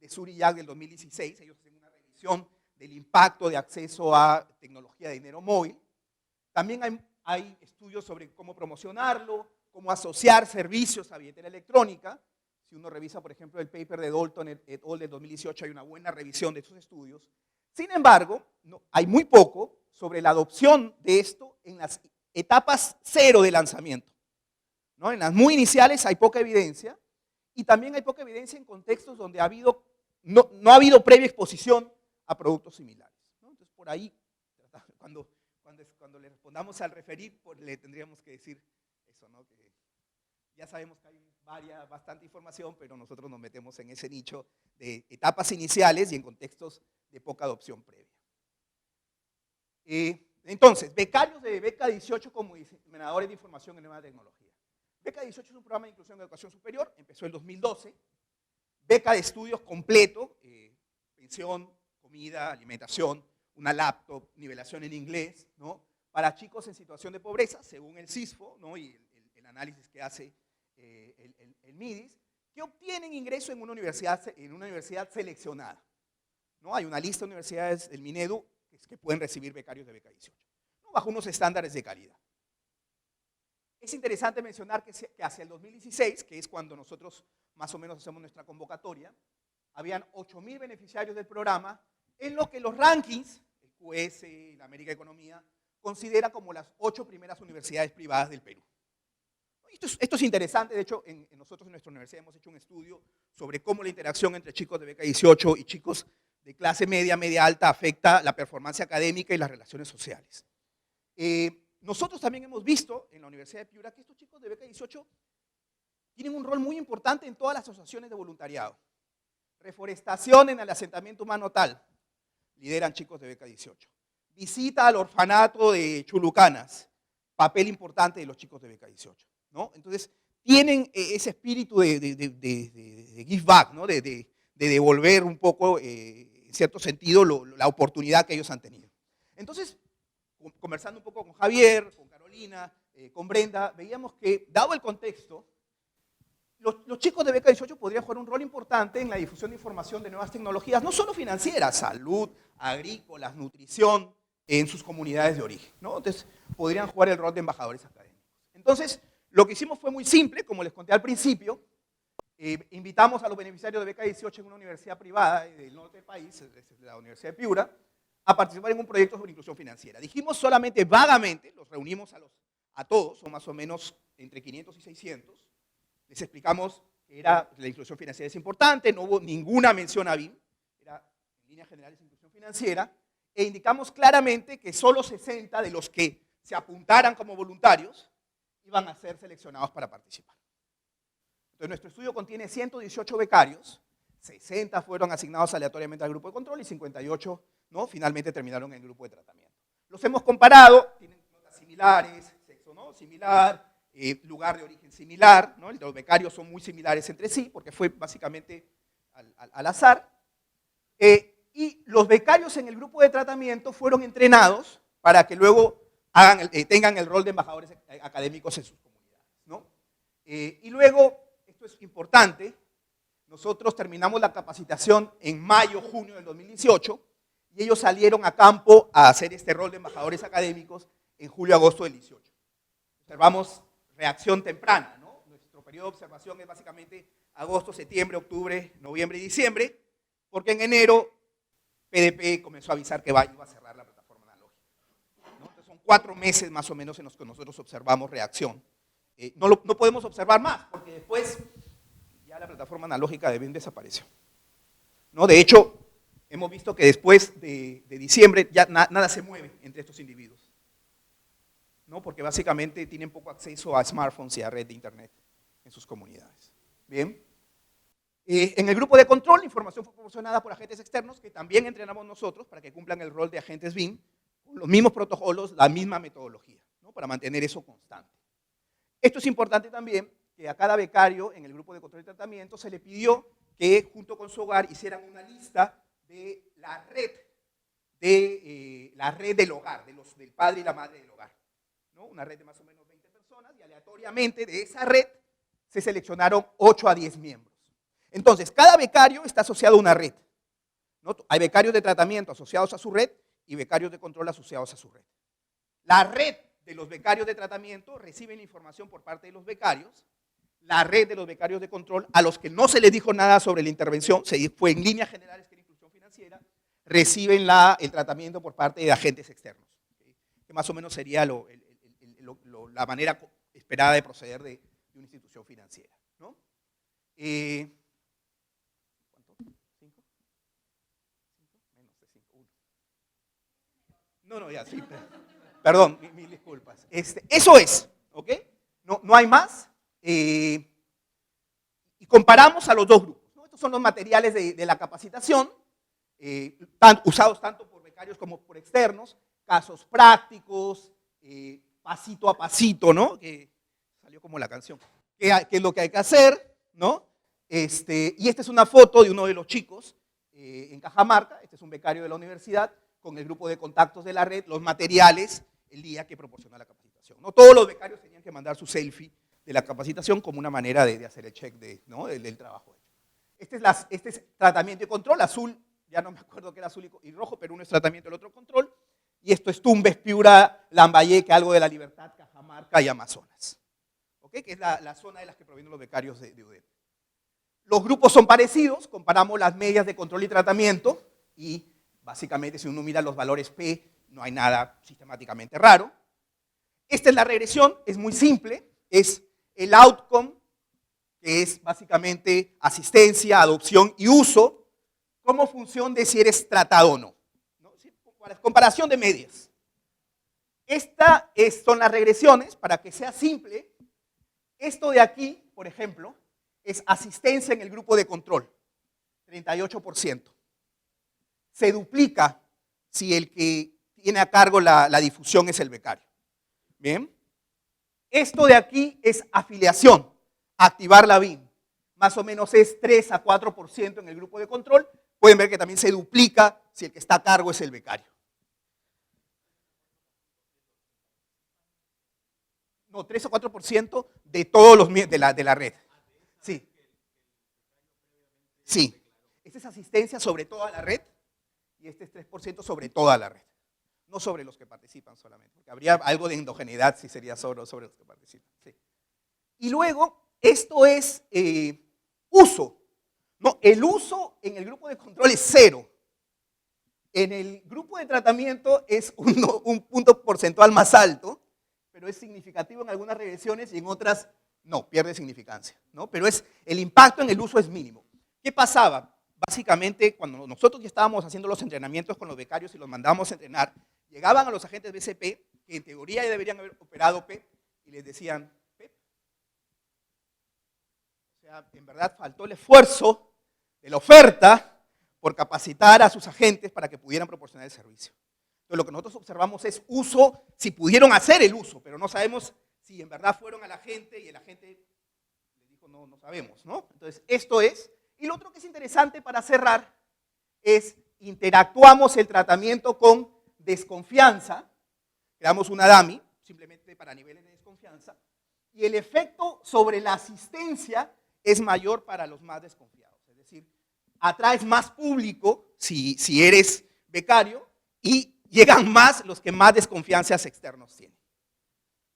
Suri Yak del 2016, ellos hacen una revisión del impacto de acceso a tecnología de dinero móvil. También hay estudios sobre cómo promocionarlo, cómo asociar servicios a billetera electrónica. Si uno revisa, por ejemplo, el paper de Dalton et al. del 2018, hay una buena revisión de estos estudios. Sin embargo, hay muy poco sobre la adopción de esto en las etapas 0 de lanzamiento, ¿no? En las muy iniciales hay poca evidencia y también hay poca evidencia en contextos donde no ha habido previa exposición a productos similares, ¿no? Entonces, por ahí, cuando le respondamos al referir, pues, le tendríamos que decir eso, ¿no? Que ya sabemos que hay bastante información, pero nosotros nos metemos en ese nicho de etapas iniciales y en contextos de poca adopción previa. Entonces, becarios de Beca 18 como diseminadores de información en nueva tecnología. Beca 18 es un programa de inclusión en educación superior, empezó en 2012. Beca de estudios completo, pensión, comida, alimentación, una laptop, nivelación en inglés, ¿no? Para chicos en situación de pobreza, según el CISFO, ¿no? Y el análisis que hace el MIDIS, que obtienen ingreso en una universidad seleccionada, ¿no? Hay una lista de universidades del Minedu que pueden recibir becarios de Beca 18, ¿no? Bajo unos estándares de calidad. Es interesante mencionar que hacia el 2016, que es cuando nosotros más o menos hacemos nuestra convocatoria, habían 8.000 beneficiarios del programa, en lo que los rankings, el QS, la América Economía, considera como las 8 primeras universidades privadas del Perú. Esto es interesante, de hecho, nosotros en nuestra universidad hemos hecho un estudio sobre cómo la interacción entre chicos de Beca 18 y chicos de clase media, media alta afecta la performance académica y las relaciones sociales. Nosotros también hemos visto en la Universidad de Piura que estos chicos de Beca 18 tienen un rol muy importante en todas las asociaciones de voluntariado. Reforestación en el asentamiento humano tal, lideran chicos de Beca 18. Visita al orfanato de Chulucanas, papel importante de los chicos de Beca 18, ¿no? Entonces, tienen ese espíritu de give back, ¿no? de devolver un poco, en cierto sentido, la oportunidad que ellos han tenido. Entonces, conversando un poco con Javier, con Carolina, con Brenda, veíamos que, dado el contexto, los chicos de Beca 18 podrían jugar un rol importante en la difusión de información de nuevas tecnologías, no solo financieras, salud, agrícolas, nutrición, en sus comunidades de origen, ¿no? Entonces, podrían jugar el rol de embajadores académicos. Entonces, lo que hicimos fue muy simple, como les conté al principio. Invitamos a los beneficiarios de Beca 18 en una universidad privada del norte del país, la Universidad de Piura, a participar en un proyecto sobre inclusión financiera. Dijimos solamente vagamente, los reunimos a todos, son más o menos entre 500 y 600, les explicamos que la inclusión financiera es importante, no hubo ninguna mención a BIM, era en líneas generales inclusión financiera, e indicamos claramente que solo 60 de los que se apuntaran como voluntarios iban a ser seleccionados para participar. Entonces, nuestro estudio contiene 118 becarios, 60 fueron asignados aleatoriamente al grupo de control y 58, ¿no? Finalmente terminaron en el grupo de tratamiento. Los hemos comparado, tienen notas similares, sexo, ¿no? Similar, lugar de origen similar, ¿no? Los becarios son muy similares entre sí porque fue básicamente al azar. Y los becarios en el grupo de tratamiento fueron entrenados para que luego tengan el rol de embajadores académicos en sus comunidades, ¿no? Y luego, esto es importante, nosotros terminamos la capacitación en mayo, junio del 2018, y ellos salieron a campo a hacer este rol de embajadores académicos en julio, agosto del 18. Observamos reacción temprana, ¿no? Nuestro periodo de observación es básicamente agosto, septiembre, octubre, noviembre y diciembre, porque en enero PDP comenzó a avisar que iba a cerrar la plataforma analógica, ¿no? Entonces son 4 meses más o menos en los que nosotros observamos reacción. No podemos observar más, porque después ya la plataforma analógica de BIM desapareció, ¿no? De hecho, hemos visto que después de diciembre ya nada se mueve entre estos individuos, ¿no? Porque básicamente tienen poco acceso a smartphones y a red de internet en sus comunidades. Bien. En el grupo de control, la información fue proporcionada por agentes externos que también entrenamos nosotros para que cumplan el rol de agentes BIM, con los mismos protocolos, la misma metodología, ¿no? Para mantener eso constante. Esto es importante también, que a cada becario en el grupo de control y tratamiento se le pidió que junto con su hogar hicieran una lista de la red del hogar, del padre y la madre del hogar, ¿no? Una red de más o menos 20 personas, y aleatoriamente de esa red se seleccionaron 8 a 10 miembros. Entonces, cada becario está asociado a una red, ¿no? Hay becarios de tratamiento asociados a su red y becarios de control asociados a su red. La red de los becarios de tratamiento reciben la información por parte de los becarios. La red de los becarios de control, a los que no se les dijo nada sobre la intervención, fue en líneas generales que era inclusión financiera, reciben el tratamiento por parte de agentes externos, ¿okay? Que más o menos sería la manera esperada de proceder de una institución financiera, ¿no? ¿Cuánto? ¿5? Menos de 5. No, ya, sí. Perdón, mil disculpas. Eso es, ¿ok? No hay más. Y comparamos a los dos grupos, ¿no? Estos son los materiales de la capacitación, usados tanto por becarios como por externos, casos prácticos, pasito a pasito, ¿no? Que salió como la canción. ¿Qué es lo que hay que hacer, ¿no? Y esta es una foto de uno de los chicos en Cajamarca. Este es un becario de la universidad con el grupo de contactos de la red, los materiales, el día que proporcionó la capacitación, ¿no? Todos los becarios tenían que mandar su selfie de la capacitación como una manera de hacer el check ¿no? del trabajo hecho. Este es tratamiento y control, azul, ya no me acuerdo que era azul y rojo, pero uno es tratamiento, el otro control. Y esto es Tumbes, Piura, Lambayeque, algo de la Libertad, Cajamarca y Amazonas, ¿okay? Que es la zona de las que provienen los becarios de UDEP. Los grupos son parecidos, comparamos las medias de control y tratamiento y básicamente si uno mira los valores P, no hay nada sistemáticamente raro. Esta es la regresión, es muy simple, es el outcome, que es básicamente asistencia, adopción y uso, como función de si eres tratado o no. Comparación de medias. Estas son las regresiones, para que sea simple. Esto de aquí, por ejemplo, es asistencia en el grupo de control, 38%. Se duplica si el que tiene a cargo la difusión es el becario. Bien. Esto de aquí es afiliación, activar la BIM. Más o menos es 3 a 4% en el grupo de control. Pueden ver que también se duplica si el que está a cargo es el becario. No, 3 o 4% de todos los de la red. Sí. Sí. Esta es asistencia sobre toda la red y este es 3% sobre toda la red. No sobre los que participan solamente, porque habría algo de endogeneidad si sería sobre los que participan. Sí. Y luego, esto es uso. No, el uso en el grupo de control es 0. En el grupo de tratamiento es un punto porcentual más alto, pero es significativo en algunas regresiones y en otras no, pierde significancia, ¿no? Pero el impacto en el uso es mínimo. ¿Qué pasaba? Básicamente, cuando nosotros ya estábamos haciendo los entrenamientos con los becarios y los mandábamos a entrenar, llegaban a los agentes BCP, que en teoría ya deberían haber operado PEP, y les decían, PEP. O sea, en verdad faltó el esfuerzo de la oferta por capacitar a sus agentes para que pudieran proporcionar el servicio. Entonces, lo que nosotros observamos es uso, si pudieron hacer el uso, pero no sabemos si en verdad fueron a la gente y el agente les dijo, no sabemos, ¿no? Entonces, esto es. Y lo otro que es interesante para cerrar es interactuamos el tratamiento con desconfianza, creamos una dummy, simplemente para niveles de desconfianza, y el efecto sobre la asistencia es mayor para los más desconfiados. Es decir, atraes más público si eres becario y llegan más los que más desconfianzas externos tienen.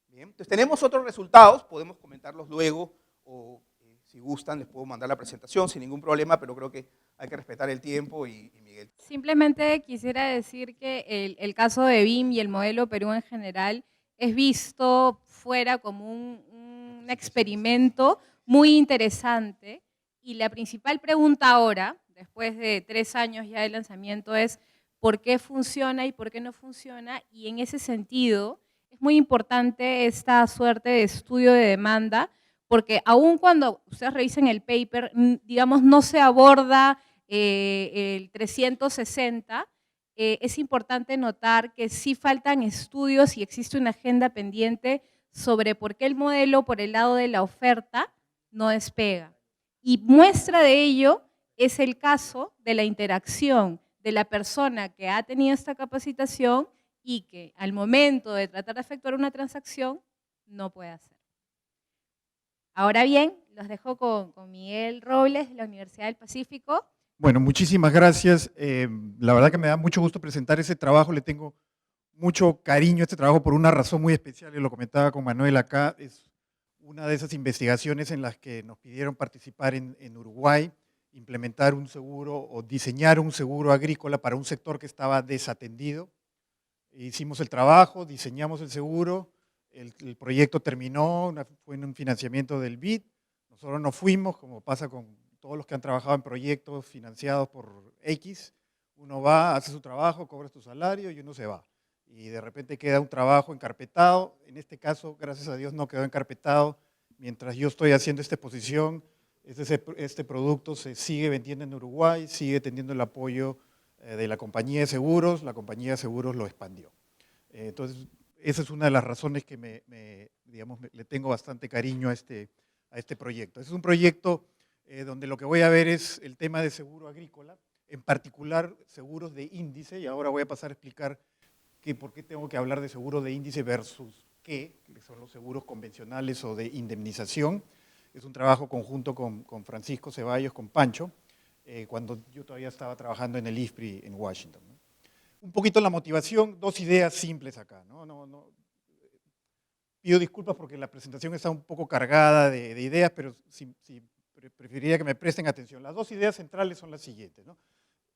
Bien, entonces tenemos otros resultados, podemos comentarlos luego o si gustan les puedo mandar la presentación sin ningún problema, pero creo que hay que respetar el tiempo y Miguel. Simplemente quisiera decir que el caso de BIM y el modelo Perú en general es visto fuera como un experimento muy interesante y la principal pregunta ahora, después de 3 años ya de lanzamiento, es ¿por qué funciona y por qué no funciona? Y en ese sentido es muy importante esta suerte de estudio de demanda, porque aun cuando ustedes revisen el paper, digamos, no se aborda el 360, es importante notar que sí faltan estudios y existe una agenda pendiente sobre por qué el modelo por el lado de la oferta no despega. Y muestra de ello es el caso de la interacción de la persona que ha tenido esta capacitación y que al momento de tratar de efectuar una transacción no puede hacer. Ahora bien, los dejo con Miguel Robles de la Universidad del Pacífico. Bueno, muchísimas gracias. La verdad que me da mucho gusto presentar ese trabajo. Le tengo mucho cariño a este trabajo por una razón muy especial, y lo comentaba con Manuel acá. Es una de esas investigaciones en las que nos pidieron participar en Uruguay, implementar un seguro o diseñar un seguro agrícola para un sector que estaba desatendido. Hicimos el trabajo, diseñamos el seguro, el proyecto terminó, fue en un financiamiento del BID. Nosotros nos fuimos, como pasa con todos los que han trabajado en proyectos financiados por X. Uno va, hace su trabajo, cobra su salario y uno se va. Y de repente queda un trabajo encarpetado. En este caso, gracias a Dios, no quedó encarpetado. Mientras yo estoy haciendo esta exposición, este producto se sigue vendiendo en Uruguay, sigue teniendo el apoyo de la compañía de seguros. La compañía de seguros lo expandió. Entonces, esa es una de las razones que le tengo bastante cariño a este proyecto. Este es un proyecto donde lo que voy a ver es el tema de seguro agrícola, en particular seguros de índice, y ahora voy a pasar a explicar por qué tengo que hablar de seguro de índice versus que son los seguros convencionales o de indemnización. Es un trabajo conjunto con Francisco Ceballos, con Pancho, cuando yo todavía estaba trabajando en el IFPRI en Washington, ¿no? Un poquito la motivación, 2 ideas simples acá, ¿no? Pido disculpas porque la presentación está un poco cargada de ideas, pero preferiría que me presten atención. Las 2 ideas centrales son las siguientes, ¿no?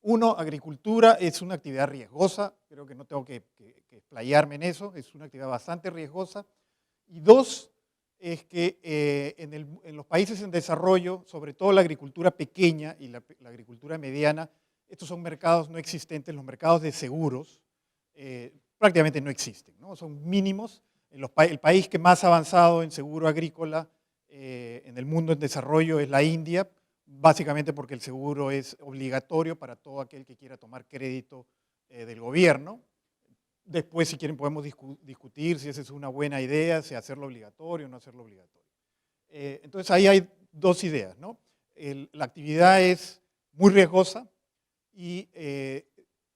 Uno, agricultura es una actividad riesgosa, creo que no tengo que explayarme en eso, es una actividad bastante riesgosa. Y 2, es que en los países en desarrollo, sobre todo la agricultura pequeña y la agricultura mediana, estos son mercados no existentes, los mercados de seguros prácticamente no existen, ¿no? Son mínimos. El país que más ha avanzado en seguro agrícola en el mundo en desarrollo es la India, básicamente porque el seguro es obligatorio para todo aquel que quiera tomar crédito del gobierno. Después, si quieren, podemos discutir si esa es una buena idea, si hacerlo obligatorio o no hacerlo obligatorio. Entonces, ahí hay 2 ideas, ¿no? La actividad es muy riesgosa y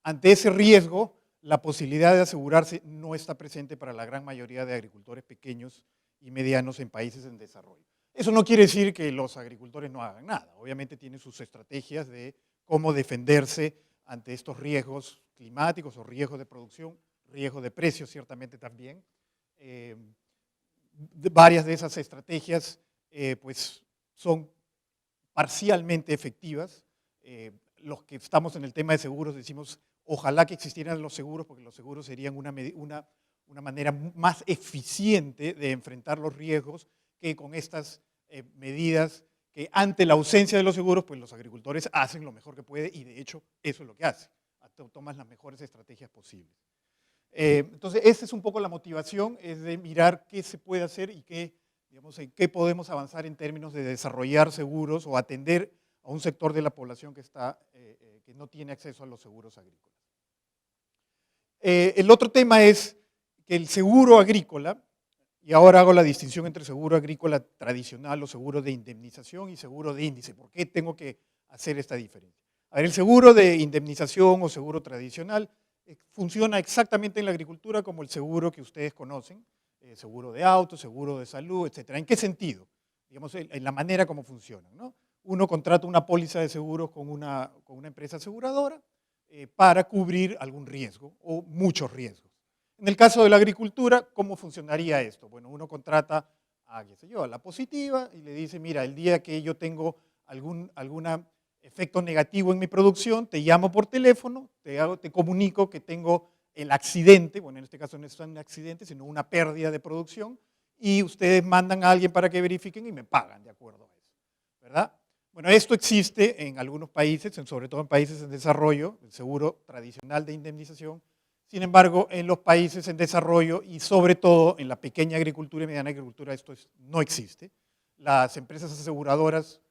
ante ese riesgo, la posibilidad de asegurarse no está presente para la gran mayoría de agricultores pequeños y medianos en países en desarrollo. Eso no quiere decir que los agricultores no hagan nada. Obviamente tienen sus estrategias de cómo defenderse ante estos riesgos climáticos o riesgos de producción, riesgos de precios ciertamente también. Varias de esas estrategias pues son parcialmente efectivas. Los que estamos en el tema de seguros decimos ojalá que existieran los seguros, porque los seguros serían una manera más eficiente de enfrentar los riesgos que con estas medidas que ante la ausencia de los seguros, pues los agricultores hacen lo mejor que pueden y de hecho eso es lo que hacen, toman las mejores estrategias posibles. Entonces, esa es un poco la motivación, es de mirar qué se puede hacer y en qué podemos avanzar en términos de desarrollar seguros o atender a un sector de la población que no tiene acceso a los seguros agrícolas. El otro tema es que el seguro agrícola, y ahora hago la distinción entre seguro agrícola tradicional o seguro de indemnización y seguro de índice. ¿Por qué tengo que hacer esta diferencia? A ver, el seguro de indemnización o seguro tradicional funciona exactamente en la agricultura como el seguro que ustedes conocen, seguro de auto, seguro de salud, etc. ¿En qué sentido? Digamos, en la manera como funcionan, ¿no? Uno contrata una póliza de seguros con una empresa aseguradora para cubrir algún riesgo o muchos riesgos. En el caso de la agricultura, ¿cómo funcionaría esto? Bueno, uno contrata a, qué sé yo, a la positiva y le dice, mira, el día que yo tengo algún efecto negativo en mi producción, te llamo por teléfono, te comunico que tengo el accidente, bueno, en este caso no es un accidente, sino una pérdida de producción, y ustedes mandan a alguien para que verifiquen y me pagan de acuerdo a eso, ¿verdad? Bueno, esto existe en algunos países, sobre todo en países en desarrollo, el seguro tradicional de indemnización. Sin embargo, en los países en desarrollo y sobre todo en la pequeña agricultura y mediana agricultura esto no existe. Las empresas aseguradoras,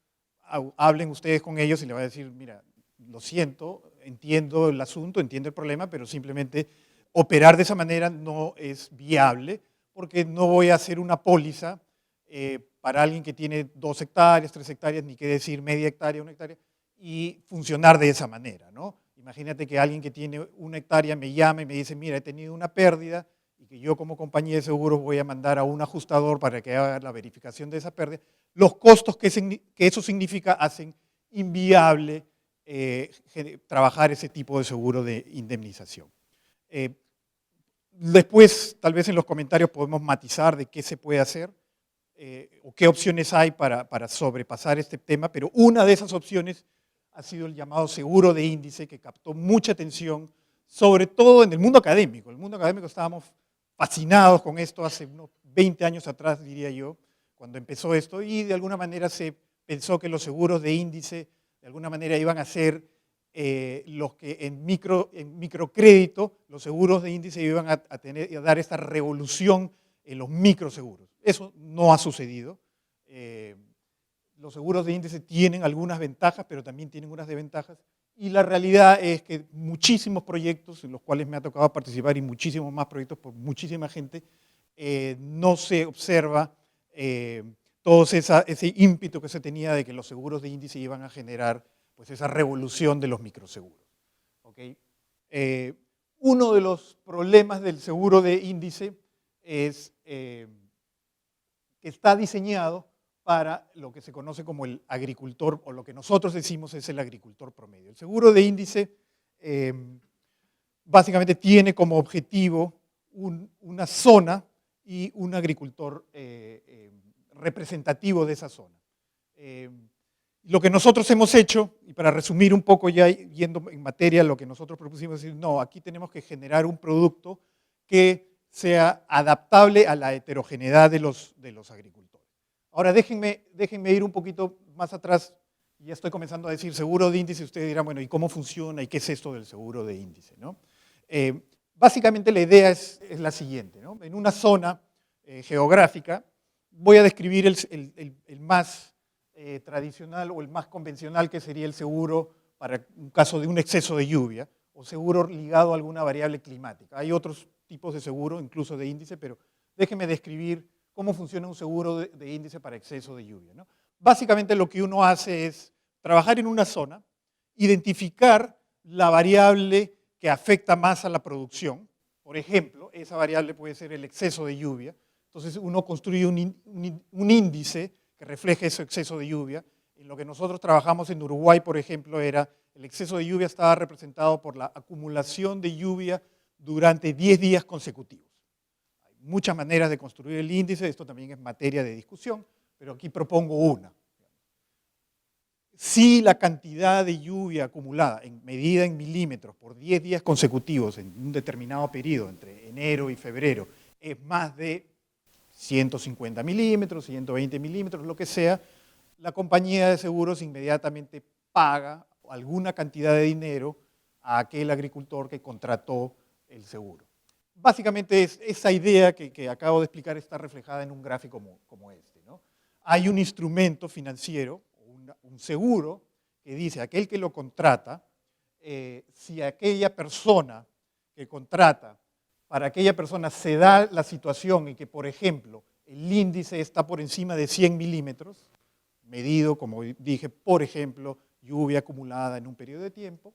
hablen ustedes con ellos y le van a decir, mira, lo siento, entiendo el asunto, entiendo el problema, pero simplemente operar de esa manera no es viable porque no voy a hacer una póliza para alguien que tiene 2 hectáreas, 3 hectáreas, ni qué decir media hectárea, 1 hectárea, y funcionar de esa manera, ¿no? Imagínate que alguien que tiene 1 hectárea me llama y me dice, mira, he tenido una pérdida y que yo como compañía de seguros voy a mandar a un ajustador para que haga la verificación de esa pérdida. Los costos que eso significa hacen inviable trabajar ese tipo de seguro de indemnización. Después, tal vez en los comentarios podemos matizar de qué se puede hacer o qué opciones hay para sobrepasar este tema, pero una de esas opciones ha sido el llamado seguro de índice, que captó mucha atención, sobre todo en el mundo académico. En el mundo académico estábamos fascinados con esto hace unos 20 años atrás, diría yo, cuando empezó esto, y de alguna manera se pensó que los seguros de índice de alguna manera iban a ser los que en microcrédito, los seguros de índice iban a dar esta revolución en los microseguros. Eso no ha sucedido. Los seguros de índice tienen algunas ventajas, pero también tienen unas desventajas. Y la realidad es que muchísimos proyectos en los cuales me ha tocado participar y muchísimos más proyectos por muchísima gente, no se observa todo ese ímpetu que se tenía de que los seguros de índice iban a generar pues, esa revolución de los microseguros. ¿Okay? Uno de los problemas del seguro de índice es que está diseñado para lo que se conoce como el agricultor, o lo que nosotros decimos es el agricultor promedio. El seguro de índice básicamente tiene como objetivo una zona y un agricultor representativo de esa zona. Lo que nosotros hemos hecho, y para resumir un poco ya yendo en materia, lo que nosotros propusimos es decir, no, aquí tenemos que generar un producto que sea adaptable a la heterogeneidad de los agricultores. Ahora déjenme ir un poquito más atrás, ya estoy comenzando a decir seguro de índice, ustedes dirán, bueno, ¿y cómo funciona? ¿Y qué es esto del seguro de índice? ¿No? Básicamente la idea es la siguiente, ¿no? En una zona geográfica, voy a describir el más tradicional o el más convencional, que sería el seguro para un caso de un exceso de lluvia, o seguro ligado a alguna variable climática. Hay otros tipos de seguro, incluso de índice, pero déjenme describir cómo funciona un seguro de índice para exceso de lluvia, ¿no? Básicamente lo que uno hace es trabajar en una zona, identificar la variable que afecta más a la producción. Por ejemplo, esa variable puede ser el exceso de lluvia. Entonces uno construye un índice que refleje ese exceso de lluvia. En lo que nosotros trabajamos en Uruguay, por ejemplo, el exceso de lluvia estaba representado por la acumulación de lluvia durante 10 días consecutivos. Hay muchas maneras de construir el índice, esto también es materia de discusión, pero aquí propongo una. Si la cantidad de lluvia acumulada, medida en milímetros, por 10 días consecutivos en un determinado periodo, entre enero y febrero, es más de 150 milímetros, 120 milímetros, lo que sea, la compañía de seguros inmediatamente paga alguna cantidad de dinero a aquel agricultor que contrató el seguro. Básicamente esa idea que acabo de explicar está reflejada en un gráfico como este, ¿no? Hay un instrumento financiero, un seguro, que dice aquel que lo contrata, si aquella persona que contrata, para aquella persona se da la situación en que, por ejemplo, el índice está por encima de 100 milímetros, medido, como dije, por ejemplo, lluvia acumulada en un periodo de tiempo,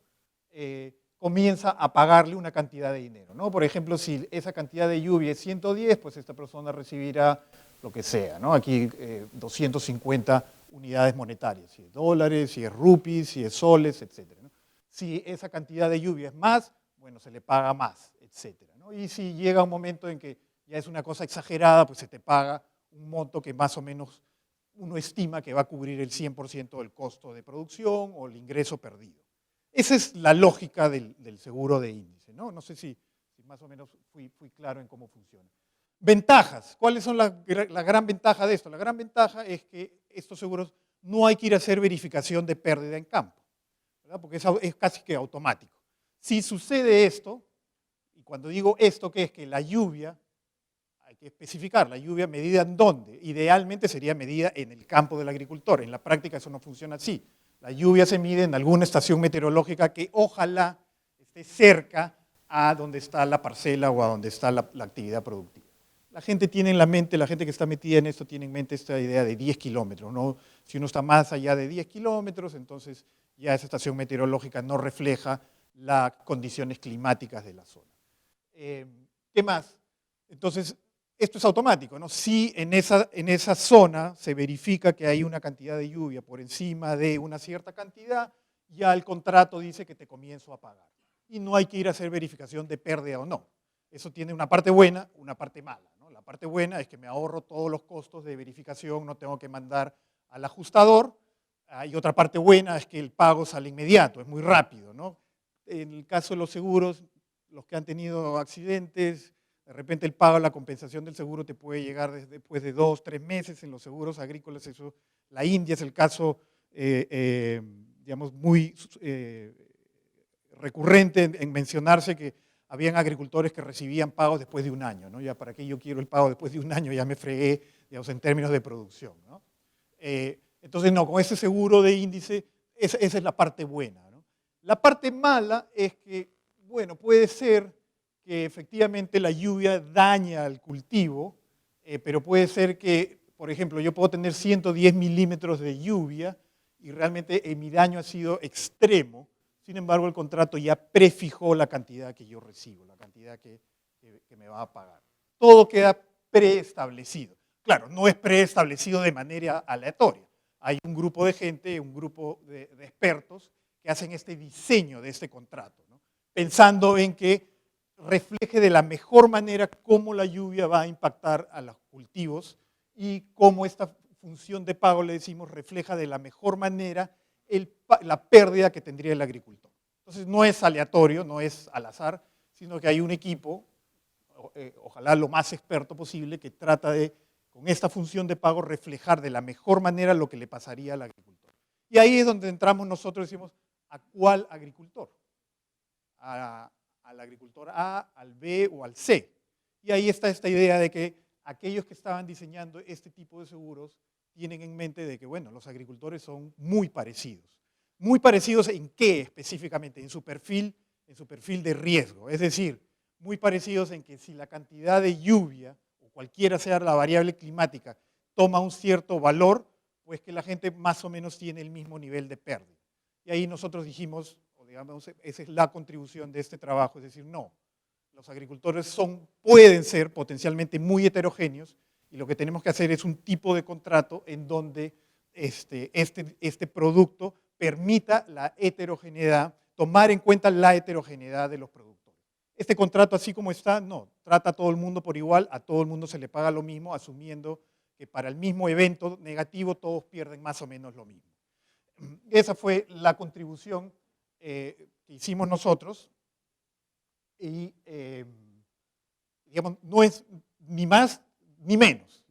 comienza a pagarle una cantidad de dinero, ¿no? Por ejemplo, si esa cantidad de lluvia es 110, pues esta persona recibirá lo que sea, ¿no? Aquí 250 unidades monetarias, si es dólares, si es rupees, si es soles, etc. ¿no? Si esa cantidad de lluvia es más, bueno, se le paga más, etc. ¿no? Y si llega un momento en que ya es una cosa exagerada, pues se te paga un monto que más o menos uno estima que va a cubrir el 100% del costo de producción o el ingreso perdido. Esa es la lógica del seguro de índice, ¿no? No sé si más o menos fui claro en cómo funciona. Ventajas. ¿Cuáles son la gran ventaja de esto? La gran ventaja es que estos seguros no hay que ir a hacer verificación de pérdida en campo, ¿verdad? Porque es casi que automático. Si sucede esto, y cuando digo esto, ¿qué es? Que la lluvia, hay que especificar, la lluvia medida en dónde. Idealmente sería medida en el campo del agricultor. En la práctica eso no funciona así. La lluvia se mide en alguna estación meteorológica que ojalá esté cerca a donde está la parcela o a donde está la actividad productiva. La gente tiene en la mente, la gente que está metida en esto tiene en mente esta idea de 10 kilómetros, ¿no? Si uno está más allá de 10 kilómetros, entonces ya esa estación meteorológica no refleja las condiciones climáticas de la zona. ¿Qué más? Entonces, esto es automático, ¿no? Si en esa zona se verifica que hay una cantidad de lluvia por encima de una cierta cantidad, ya el contrato dice que te comienzo a pagar. Y no hay que ir a hacer verificación de pérdida o no. Eso tiene una parte buena, una parte mala, ¿no? La parte buena es que me ahorro todos los costos de verificación, no tengo que mandar al ajustador. Y otra parte buena es que el pago sale inmediato, es muy rápido, ¿no? En el caso de los seguros, los que han tenido accidentes, de repente el pago, la compensación del seguro te puede llegar después de 2, 3 meses. En los seguros agrícolas, eso, la India es el caso, digamos, muy recurrente en mencionarse, que habían agricultores que recibían pagos después de un año, ¿no? Ya para qué yo quiero el pago después de un año, ya me fregué, digamos, en términos de producción, ¿no? Entonces, no, con ese seguro de índice, esa es la parte buena, ¿no? La parte mala es que, bueno, puede ser que efectivamente la lluvia daña al cultivo, pero puede ser que, por ejemplo, yo puedo tener 110 milímetros de lluvia y realmente mi daño ha sido extremo. Sin embargo, el contrato ya prefijó la cantidad que yo recibo, la cantidad que me va a pagar. Todo queda preestablecido. Claro, no es preestablecido de manera aleatoria. Hay un grupo de gente, un grupo de expertos que hacen este diseño de este contrato, ¿no? Pensando en que refleje de la mejor manera cómo la lluvia va a impactar a los cultivos y cómo esta función de pago, le decimos, refleja de la mejor manera la pérdida que tendría el agricultor. Entonces no es aleatorio, no es al azar, sino que hay un equipo, ojalá lo más experto posible, que trata de, con esta función de pago, reflejar de la mejor manera lo que le pasaría al agricultor. Y ahí es donde entramos nosotros y decimos, ¿a cuál agricultor? Al agricultor A, al B o al C. Y ahí está esta idea de que aquellos que estaban diseñando este tipo de seguros tienen en mente de que, bueno, los agricultores son muy parecidos. Muy parecidos ¿en qué específicamente? En su perfil de riesgo. Es decir, muy parecidos en que si la cantidad de lluvia, o cualquiera sea la variable climática, toma un cierto valor, pues que la gente más o menos tiene el mismo nivel de pérdida. Y ahí nosotros dijimos, digamos, esa es la contribución de este trabajo, es decir, no, los agricultores pueden ser potencialmente muy heterogéneos y lo que tenemos que hacer es un tipo de contrato en donde este producto permita la heterogeneidad, tomar en cuenta la heterogeneidad de los productores. Este contrato, así como está, no, trata a todo el mundo por igual, a todo el mundo se le paga lo mismo, asumiendo que para el mismo evento negativo todos pierden más o menos lo mismo. Esa fue la contribución que hicimos nosotros y digamos, no es ni más ni menos.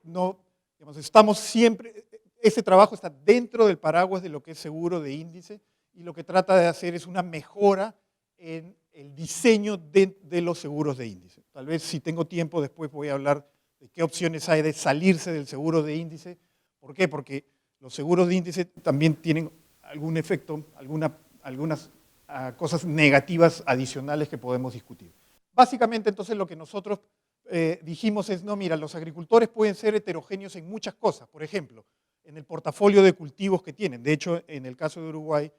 No, digamos, estamos siempre, este trabajo está dentro del paraguas de lo que es seguro de índice y lo que trata de hacer es una mejora en el diseño de los seguros de índice. Tal vez si tengo tiempo después voy a hablar de qué opciones hay de salirse del seguro de índice. ¿Por qué? Porque los seguros de índice también tienen algún efecto, algunas cosas negativas adicionales que podemos discutir. Básicamente, entonces, lo que nosotros dijimos es, no, mira, los agricultores pueden ser heterogéneos en muchas cosas. Por ejemplo, en el portafolio de cultivos que tienen. De hecho, en el caso de Uruguay,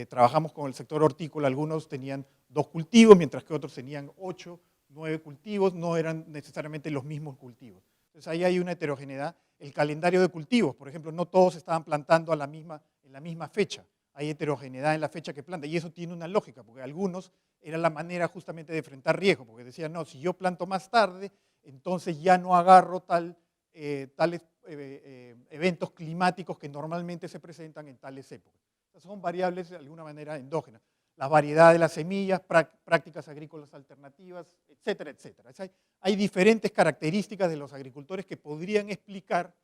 trabajamos con el sector hortícola, algunos tenían 2 cultivos, mientras que otros tenían 8, 9 cultivos, no eran necesariamente los mismos cultivos. Entonces ahí hay una heterogeneidad. El calendario de cultivos, por ejemplo, no todos estaban plantando en la misma fecha. Hay heterogeneidad en la fecha que planta, y eso tiene una lógica, porque algunos era la manera justamente de enfrentar riesgo, porque decían, no, si yo planto más tarde, entonces ya no agarro tales eventos climáticos que normalmente se presentan en tales épocas. Estas son variables de alguna manera endógenas. La variedad de las semillas, prácticas agrícolas alternativas, etcétera, etcétera. Hay diferentes características de los agricultores que podrían explicar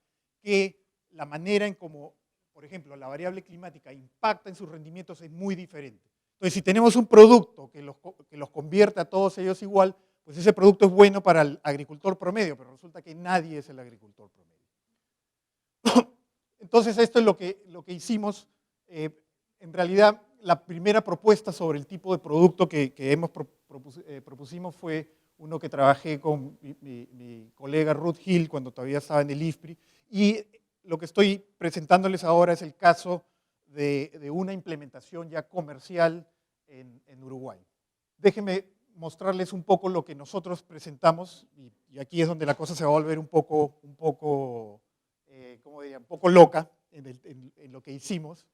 que la manera en cómo, por ejemplo, la variable climática impacta en sus rendimientos es muy diferente. Entonces, si tenemos un producto que los convierte a todos ellos igual, pues ese producto es bueno para el agricultor promedio, pero resulta que nadie es el agricultor promedio. Entonces, esto es lo que hicimos. En realidad, la primera propuesta sobre el tipo de producto que propusimos fue uno que trabajé con mi colega Ruth Hill cuando todavía estaba en el IFPRI, y lo que estoy presentándoles ahora es el caso de una implementación ya comercial en Uruguay. Déjenme mostrarles un poco lo que nosotros presentamos, y aquí es donde la cosa se va a volver un poco loca en lo que hicimos.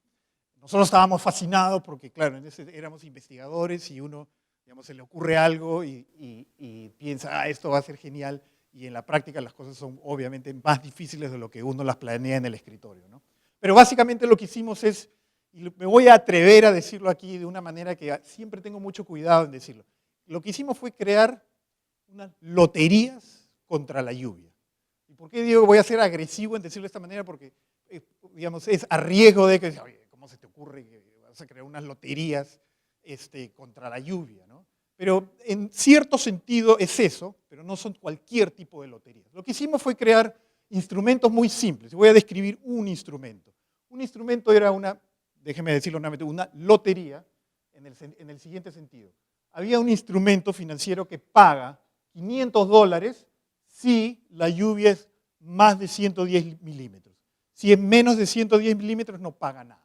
Nosotros estábamos fascinados porque, claro, éramos investigadores y uno, digamos, se le ocurre algo y piensa, esto va a ser genial, y en la práctica las cosas son obviamente más difíciles de lo que uno las planea en el escritorio, ¿no? Pero básicamente lo que hicimos es, y me voy a atrever a decirlo aquí de una manera que siempre tengo mucho cuidado en decirlo, lo que hicimos fue crear unas loterías contra la lluvia. ¿Y por qué digo voy a ser agresivo en decirlo de esta manera? Porque, digamos, es a riesgo de que, oye, ¿cómo se te ocurre que vas a crear unas loterías contra la lluvia, ¿no? Pero en cierto sentido es eso, pero no son cualquier tipo de loterías. Lo que hicimos fue crear instrumentos muy simples. Voy a describir un instrumento. Un instrumento era déjeme decirlo nuevamente, una lotería en el siguiente sentido. Había un instrumento financiero que paga $500 si la lluvia es más de 110 milímetros. Si es menos de 110 milímetros no paga nada.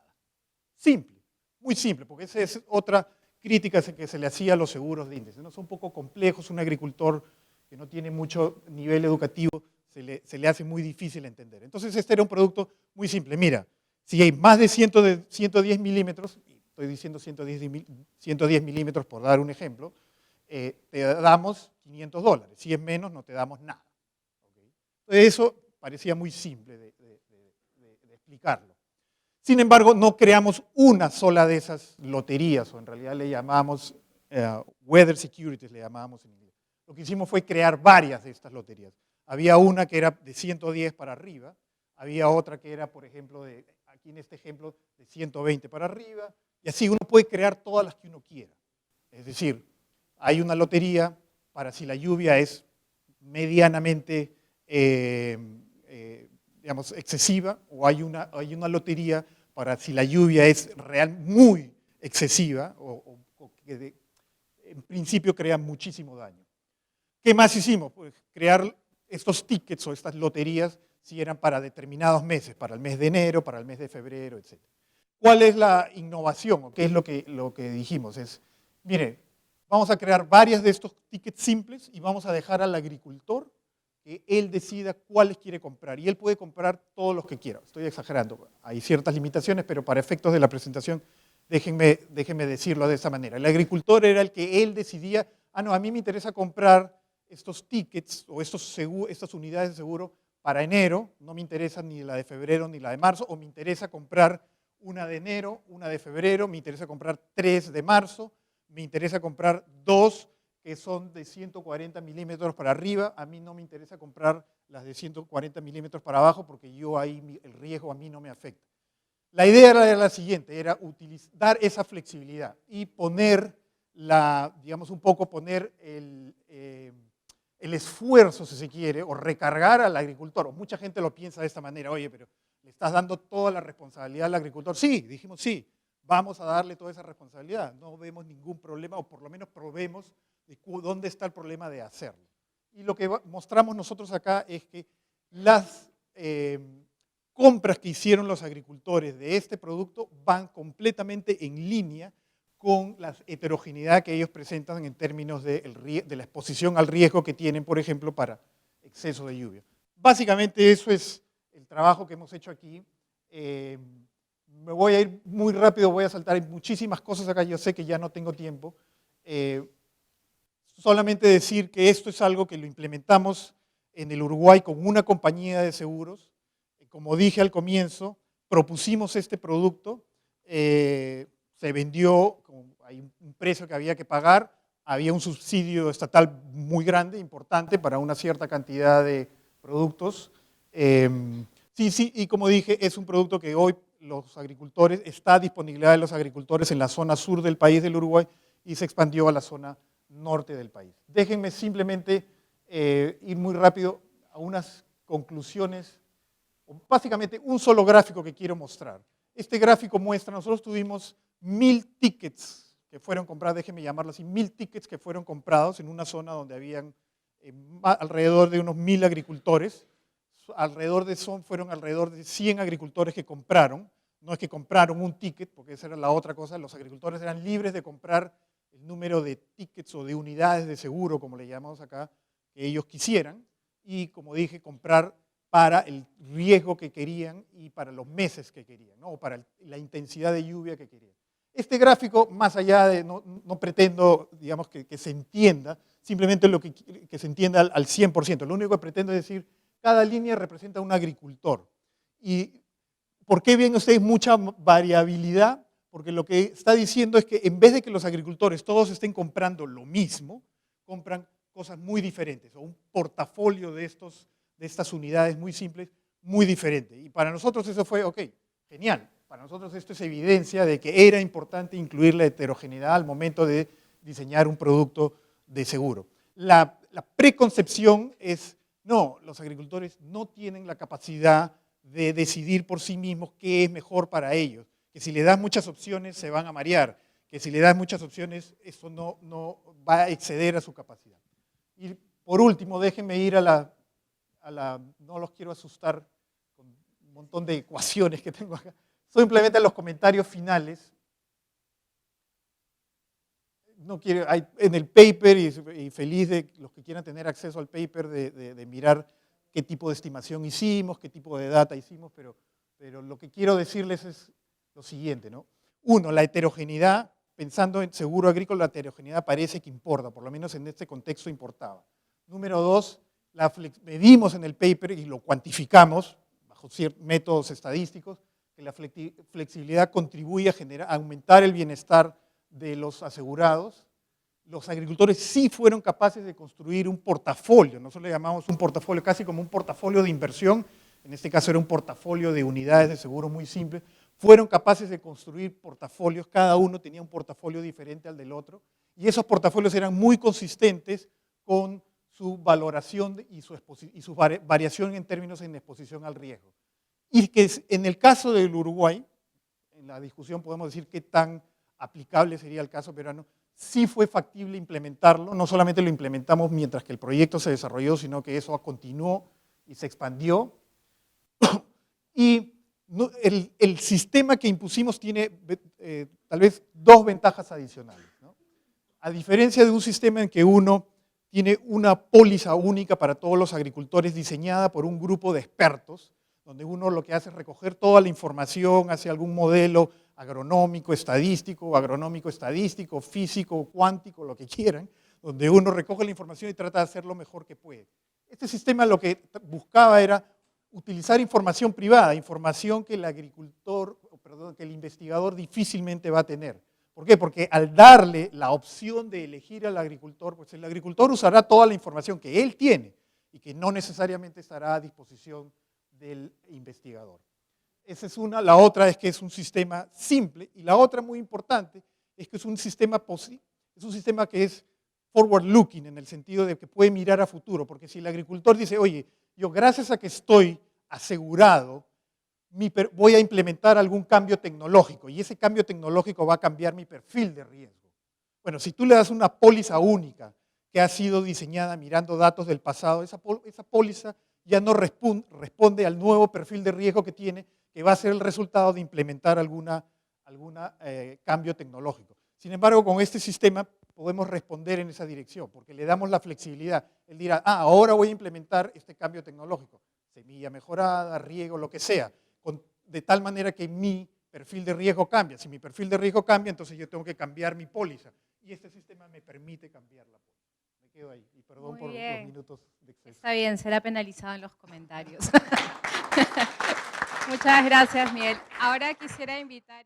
Simple, muy simple, porque esa es otra crítica que se le hacía a los seguros de índice, ¿no? Son un poco complejos, un agricultor que no tiene mucho nivel educativo se le hace muy difícil entender. Entonces este era un producto muy simple. Mira, si hay más de 110 milímetros, estoy diciendo 110 milímetros por dar un ejemplo, te damos $500. Si es menos, no te damos nada. ¿Okay? Entonces eso parecía muy simple de explicarlo. Sin embargo, no creamos una sola de esas loterías, o en realidad le llamamos weather securities, le llamábamos en inglés. Lo que hicimos fue crear varias de estas loterías. Había una que era de 110 para arriba, había otra que era, por ejemplo, aquí en este ejemplo, de 120 para arriba, y así uno puede crear todas las que uno quiera. Es decir, hay una lotería para si la lluvia es medianamente digamos, excesiva, o hay una lotería para si la lluvia es muy excesiva o que en principio crea muchísimo daño. ¿Qué más hicimos? Pues crear estos tickets o estas loterías si eran para determinados meses, para el mes de enero, para el mes de febrero, etc. ¿Cuál es la innovación o qué es lo que dijimos? Mire, vamos a crear varias de estos tickets simples y vamos a dejar al agricultor que él decida cuáles quiere comprar. Y él puede comprar todos los que quiera. Estoy exagerando, hay ciertas limitaciones, pero para efectos de la presentación, déjenme decirlo de esa manera. El agricultor era el que él decidía, no, a mí me interesa comprar estos tickets o estas unidades de seguro para enero, no me interesa ni la de febrero ni la de marzo, o me interesa comprar una de enero, una de febrero, me interesa comprar 3 de marzo, me interesa comprar 2 que son de 140 milímetros para arriba, a mí no me interesa comprar las de 140 milímetros para abajo porque el riesgo a mí no me afecta. La idea era la siguiente, era dar esa flexibilidad y poner el esfuerzo, si se quiere, o recargar al agricultor. Mucha gente lo piensa de esta manera, oye, pero le estás dando toda la responsabilidad al agricultor. Sí, dijimos sí, vamos a darle toda esa responsabilidad, no vemos ningún problema, o por lo menos probemos de dónde está el problema de hacerlo. Y lo que mostramos nosotros acá es que las compras que hicieron los agricultores de este producto van completamente en línea con la heterogeneidad que ellos presentan en términos de la exposición al riesgo que tienen, por ejemplo, para exceso de lluvia. Básicamente eso es el trabajo que hemos hecho aquí. Me voy a ir muy rápido, voy a saltar, hay muchísimas cosas acá, yo sé que ya no tengo tiempo. Solamente decir que esto es algo que lo implementamos en el Uruguay con una compañía de seguros. Como dije al comienzo, propusimos este producto, se vendió, hay un precio que había que pagar, había un subsidio estatal muy grande, importante, para una cierta cantidad de productos. Sí, y como dije, es un producto que hoy los agricultores, está a disponibilidad de los agricultores en la zona sur del país del Uruguay y se expandió a la zona norte del país. Déjenme simplemente ir muy rápido a unas conclusiones, básicamente un solo gráfico que quiero mostrar. Este gráfico muestra, nosotros tuvimos 1000 tickets que fueron comprados, déjenme llamarlo así, 1000 tickets que fueron comprados en una zona donde habían alrededor de unos 1000 agricultores. Fueron alrededor de 100 agricultores que compraron. No es que compraron un ticket, porque esa era la otra cosa, los agricultores eran libres de comprar el número de tickets o de unidades de seguro, como le llamamos acá, que ellos quisieran, y como dije, comprar para el riesgo que querían y para los meses que querían, ¿no? O para la intensidad de lluvia que querían. Este gráfico, más allá de, no pretendo, digamos, que se entienda, simplemente lo que se entienda al 100%. Lo único que pretendo es decir, cada línea representa un agricultor. ¿Y por qué ven ustedes mucha variabilidad? Porque lo que está diciendo es que en vez de que los agricultores todos estén comprando lo mismo, compran cosas muy diferentes, o un portafolio de estas unidades muy simples, muy diferente. Y para nosotros eso fue, ok, genial. Para nosotros esto es evidencia de que era importante incluir la heterogeneidad al momento de diseñar un producto de seguro. La preconcepción es, no, los agricultores no tienen la capacidad de decidir por sí mismos qué es mejor para ellos, que si le das muchas opciones se van a marear, que si le das muchas opciones eso no va a exceder a su capacidad. Y por último, déjenme ir no los quiero asustar con un montón de ecuaciones que tengo acá, simplemente a los comentarios finales. No quiero, en el paper, y feliz de los que quieran tener acceso al paper, de mirar qué tipo de estimación hicimos, qué tipo de data hicimos, pero lo que quiero decirles es lo siguiente, ¿no? Uno, la heterogeneidad, pensando en seguro agrícola, la heterogeneidad parece que importa, por lo menos en este contexto importaba. Número dos, medimos en el paper y lo cuantificamos, bajo ciertos métodos estadísticos, que la flexibilidad contribuye a aumentar el bienestar de los asegurados. Los agricultores sí fueron capaces de construir un portafolio, nosotros le llamamos un portafolio, casi como un portafolio de inversión, en este caso era un portafolio de unidades de seguro muy simple, fueron capaces de construir portafolios, cada uno tenía un portafolio diferente al del otro, y esos portafolios eran muy consistentes con su valoración y su variación en términos de exposición al riesgo. Y que en el caso del Uruguay, en la discusión podemos decir qué tan aplicable sería el caso peruano, sí fue factible implementarlo, no solamente lo implementamos mientras que el proyecto se desarrolló, sino que eso continuó y se expandió. Y el sistema que impusimos tiene tal vez dos ventajas adicionales, ¿no? A diferencia de un sistema en que uno tiene una póliza única para todos los agricultores diseñada por un grupo de expertos, donde uno lo que hace es recoger toda la información, hace algún modelo agronómico, estadístico, físico, cuántico, lo que quieran, donde uno recoge la información y trata de hacer lo mejor que puede. Este sistema lo que buscaba era utilizar información privada, información que que el investigador difícilmente va a tener. ¿Por qué? Porque al darle la opción de elegir al agricultor, pues el agricultor usará toda la información que él tiene y que no necesariamente estará a disposición del investigador. Esa es una. La otra es que es un sistema simple y la otra muy importante es que es un sistema que es forward looking en el sentido de que puede mirar a futuro, porque si el agricultor dice, oye, yo gracias a que estoy asegurado, voy a implementar algún cambio tecnológico y ese cambio tecnológico va a cambiar mi perfil de riesgo. Bueno, si tú le das una póliza única que ha sido diseñada mirando datos del pasado, esa póliza ya no responde al nuevo perfil de riesgo que tiene, que va a ser el resultado de implementar algún cambio tecnológico. Sin embargo, con este sistema podemos responder en esa dirección, porque le damos la flexibilidad. Él dirá, ahora voy a implementar este cambio tecnológico, semilla mejorada, riego, lo que sea, de tal manera que mi perfil de riesgo cambia. Si mi perfil de riesgo cambia, entonces yo tengo que cambiar mi póliza. Y este sistema me permite cambiar la póliza. Me quedo ahí. Y perdón Muy por bien. los minutos de exceso. Está bien, será penalizado en los comentarios. Muchas gracias, Miguel. Ahora quisiera invitar...